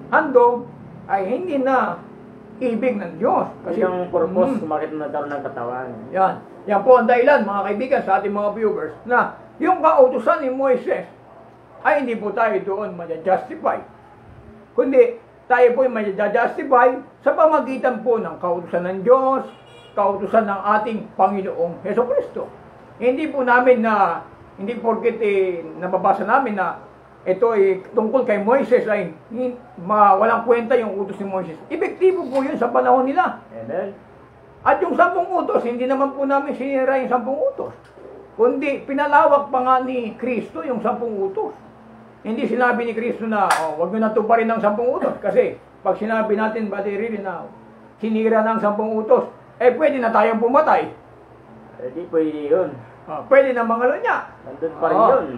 handog, ay hindi na ibig ng Diyos. Kasi yung purpose kung bakit nagkaroon ng katawan. Yan po ang dahilan, mga kaibigan, sa ating mga viewers, na yung kautusan ni Moises, ay hindi po tayo doon ma-justify. Kundi, tayo po ma-justify sa pamagitan po ng kautusan ng Diyos, kautusan ng ating Panginoong Jesucristo. Hindi po namin hindi porket nababasa namin na ito tungkol kay Moises ay walang kwenta yung utos ni Moises. Epektibo po yun sa panahon nila. Amen. At yung 10 utos, hindi naman po namin sinira yung 10 utos. Kundi pinalawak pa nga ni Kristo yung 10 utos. Hindi sinabi ni Kristo na, wag nyo natuparin ng 10 utos. Kasi pag sinabi natin, rin na sinira ng 10 utos, pwede na tayong pumatay. Pwede yun. Pwede na mangalo niya.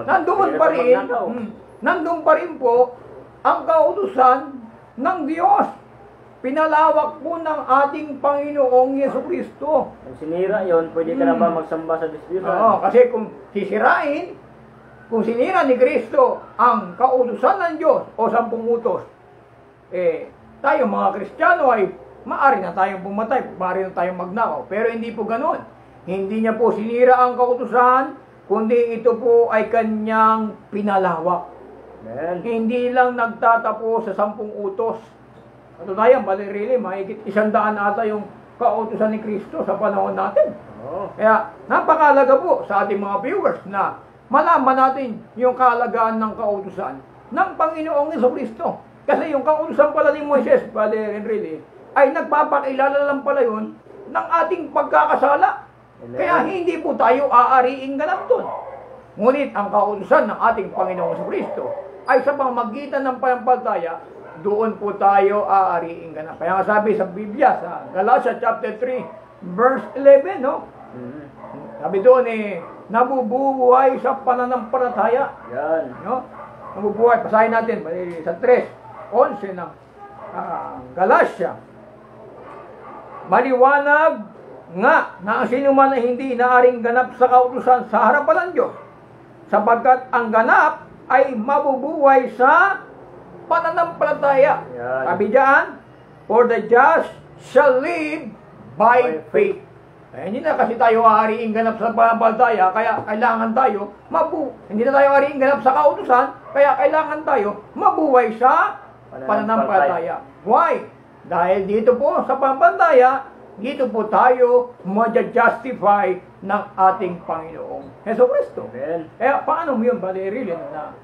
Nandun pa rin yun. Nandun pa rin po ang kautusan ng Diyos. Pinalawak po ng ating Panginoong Jesucristo. Kung sinira yun, pwede ka na ba magsamba sa Diyos? Kasi kung kung sinira ni Kristo ang kautusan ng Diyos o 10 utos, tayo mga Kristiyano ay maaari na tayong pumatay, maaari na tayong magnakaw. Pero hindi po ganon. Hindi niya po sinira ang kautusan, kundi ito po ay kanyang pinalawak. Amen. Hindi lang nagtatapos sa 10 utos. Katunayan, mahigit 100 ata yung kautusan ni Kristo sa panahon natin. Oo. Kaya napakalaga po sa ating mga viewers na malaman natin yung kahalagaan ng kautusan ng Panginoong Jesucristo. Kasi yung kautusan pala ni Moises, Brother Enrile, ay nagpapakilala lang pala yun ng ating pagkakasala. Kaya hindi po tayo aariing ganap doon. Ngunit ang kautusan ng ating Panginoong Jesucristo ay sa pamamagitan ng panampalataya, doon po tayo aariing ganap. Kaya nga sabi sa Biblia, sa Galatia chapter 3, verse 11, no? Sabi doon nabubuhay sa pananampalataya. Yan. No? Nabubuhay. Basahin natin sa 3:11 ng Galatia. Maliwanag nga na ang sino man ay hindi inaaring ganap sa kautusan sa harapan ng Diyos, sapagkat ang ganap ay mabubuhay sa pananampalataya. Yan. Sabi diyan, for the just shall live by faith. Hindi na kasi tayo aariing ganap sa pananampalataya, kaya kailangan tayo hindi na tayo aariing ganap sa kautusan, kaya kailangan tayo mabuhay sa pananampalataya. Why? Dahil dito po sa pananampalataya, dito po tayo ma-justify ng ating Panginoong Jesucristo. Kaya paano mo yun, Brother Rilin, na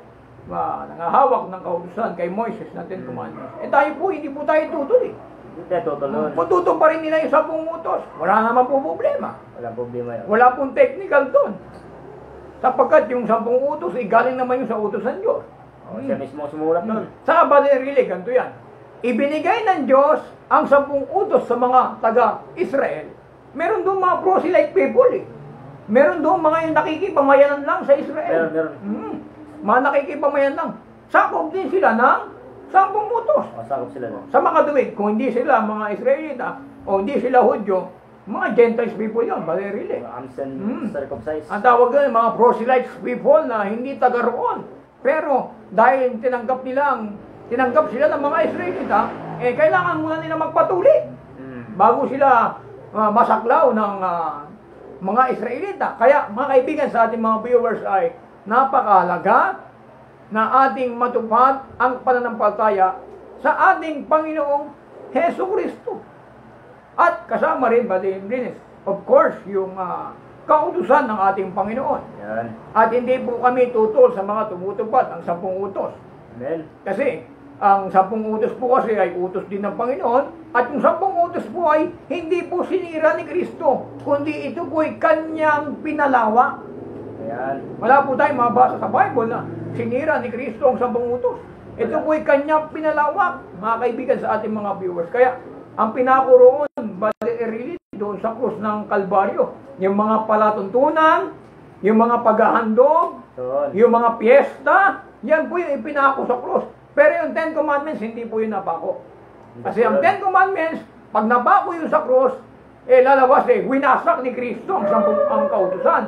nangahawak ng kautusan kay Moises na 10 Commandments? Tayo po, hindi po tayo tutuloy. Hindi tayo tutulun. Pututo pa rin nila yung 10 utos. Wala naman po problema. Walang problema yun. Wala pong technical doon. Sapagkat yung 10 utos, galing naman yung sa utos ng Diyos. Siya mismo sumulat nun. Sa Balerili, ganito yan. Ibinigay ng Diyos ang 10 utos sa mga taga-Israel. Meron doon mga proselyte people eh. Meron doon mga yung nakikipamayanan lang sa Israel. Meron. Mga nakikipamayan lang. Sakop din sila ng 10 utos. Masakop sila nun. Sa makatuwid, kung hindi sila mga Israelita o hindi sila Hudyo, mga Gentiles people yun, Balerili. Amsen, circumcised. Ang tawag doon, mga proselytes people na hindi taga roon. Pero dahil tinanggap sila ng mga Israelita, kailangan muna nila magpatuli bago sila masaklaw ng mga Israelita. Kaya mga kaibigan, sa ating mga viewers ay napakahalaga na ating matupad ang pananampalataya sa ating Panginoong Jesucristo. At kasama rin, of course, yung kautusan ng ating Panginoon. Yan. At hindi po kami tutol sa mga tumutupad ang 10 utos. Amen. Kasi ang 10 utos po kasi ay utos din ng Panginoon, at yung 10 utos po ay hindi po sinira ni Kristo, kundi ito po ay kanyang pinalawak. Ayan. Wala po tayong mabasa sa Bible na sinira ni Kristo ang 10 utos. Ito po ay kanyang pinalawak, mga kaibigan, sa ating mga viewers. Kaya ang pinako roon, doon sa krus ng Kalbaryo, yung mga palatuntunan, yung mga paghahandog, yung mga piyesta, yan po yung ipinako sa krus. Pero yung 10 Commandments, hindi po yun napako. Kasi ang 10 Commandments, pag napako yun sa krus, lalabas winasak ni Kristo ang kautusan.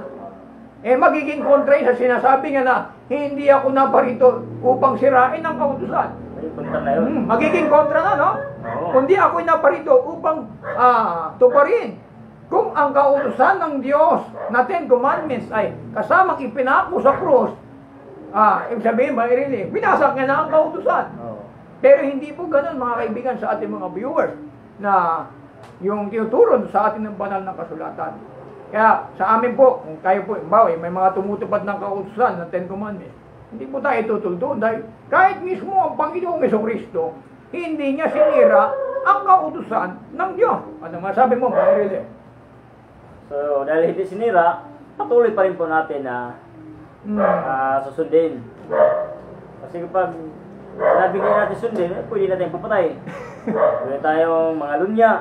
Magiging kontra yun sa sinasabi nga na, hindi ako naparito upang sirain ang kautusan. Punta na yun. Magiging kontra na, no? Oo. Kundi ako'y naparito upang tuparin. Kung ang kautusan ng Diyos na 10 Commandments ay kasamang ipinako sa krus, ibig sabihin, binasak niya na ang kautusan. Oo. Pero hindi po ganun, mga kaibigan, sa ating mga viewers, na yung tinuturo sa atin ng banal na kasulatan. Kaya sa amin po, kung tayo po, may mga tumutupad ng kautusan ng 10 Commandments, hindi po tayo tutuldo dahil kahit mismo ang Panginoong Jesucristo, hindi niya sinira ang kautusan ng Diyos. Ano masabi mo, Mayrili? So, dahil hindi sinira, patuloy pa rin po natin na susundin. Kasi kapag sinabi niya natin sundin, pwede natin papatay. Pwede tayong mga lunya.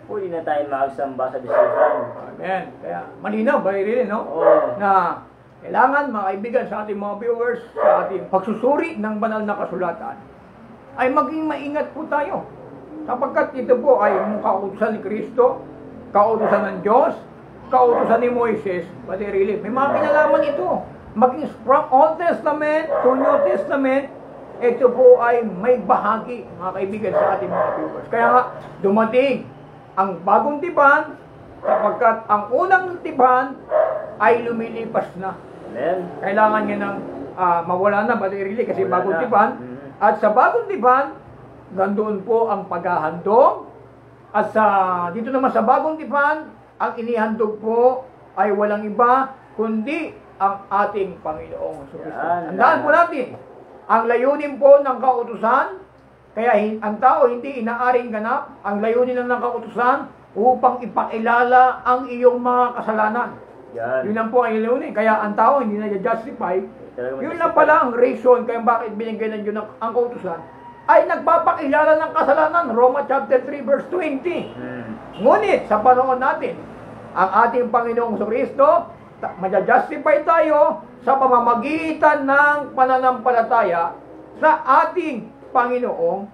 Pwede na tayong maagsamba sa diskusan. Amen. Kaya malinaw, Mayrili, no? Oo. Na kailangan, mga kaibigan, sa ating mga viewers, sa ating pagsusuri ng banal na kasulatan, ay maging maingat po tayo. Sapagkat ito po ay yung kautusan ni Kristo, kautusan ng Diyos, kautusan ni Moises, pati really, may mga kinalaman ito. Maging from Old Testament to New Testament, ito po ay may bahagi, mga kaibigan, sa ating mga viewers. Kaya nga, dumating ang bagong tipan, sapagkat ang unang tipan ay lumilipas na. Amen. Kailangan niya ng mawala na, pati really, kasi Wala bagong na. tipan. At sa bagong tipan, nandoon po ang paghahandog, At dito naman sa Bagong Tipan, ang inihandog po ay walang iba kundi ang ating Panginoong Hesus Kristo. Yan. Tandaan po natin, ang layunin po ng kautusan, kaya ang tao hindi inaaring ganap, ang layunin lang ng kautusan upang ipakilala ang iyong mga kasalanan. Yan. Yun lang po ang layunin. Kaya ang tao hindi na-justify. Talagang Yun lang pala ang reason kaya bakit binigay ng Diyos ang kautusan ay nagpapakilala ng kasalanan. Roma chapter 3 verse 20. Ngunit sa panahon natin, ang ating Panginoong Kristo, maja-justify tayo sa pamamagitan ng pananampalataya sa ating Panginoong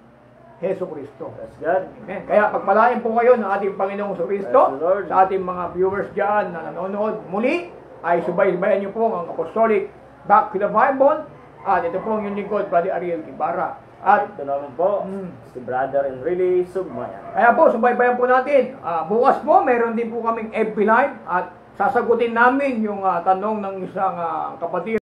Hesus Kristo. That's God. Amen. Kaya pagpalain po kayo ng ating Panginoong Kristo, Praise the Lord. sa ating mga viewers dyan na nanonood muli, ay subaybayan niyo po ang Apostolic Back to the Bible. At ito po ang inyong lingkod, Brother Ariel Ibarra. At Ito naman po, si Brother Enrile Sugmayan. kaya po, subaybayan po natin. Bukas po, meron din po kaming FB Live at sasagutin namin yung tanong ng isang kapatid.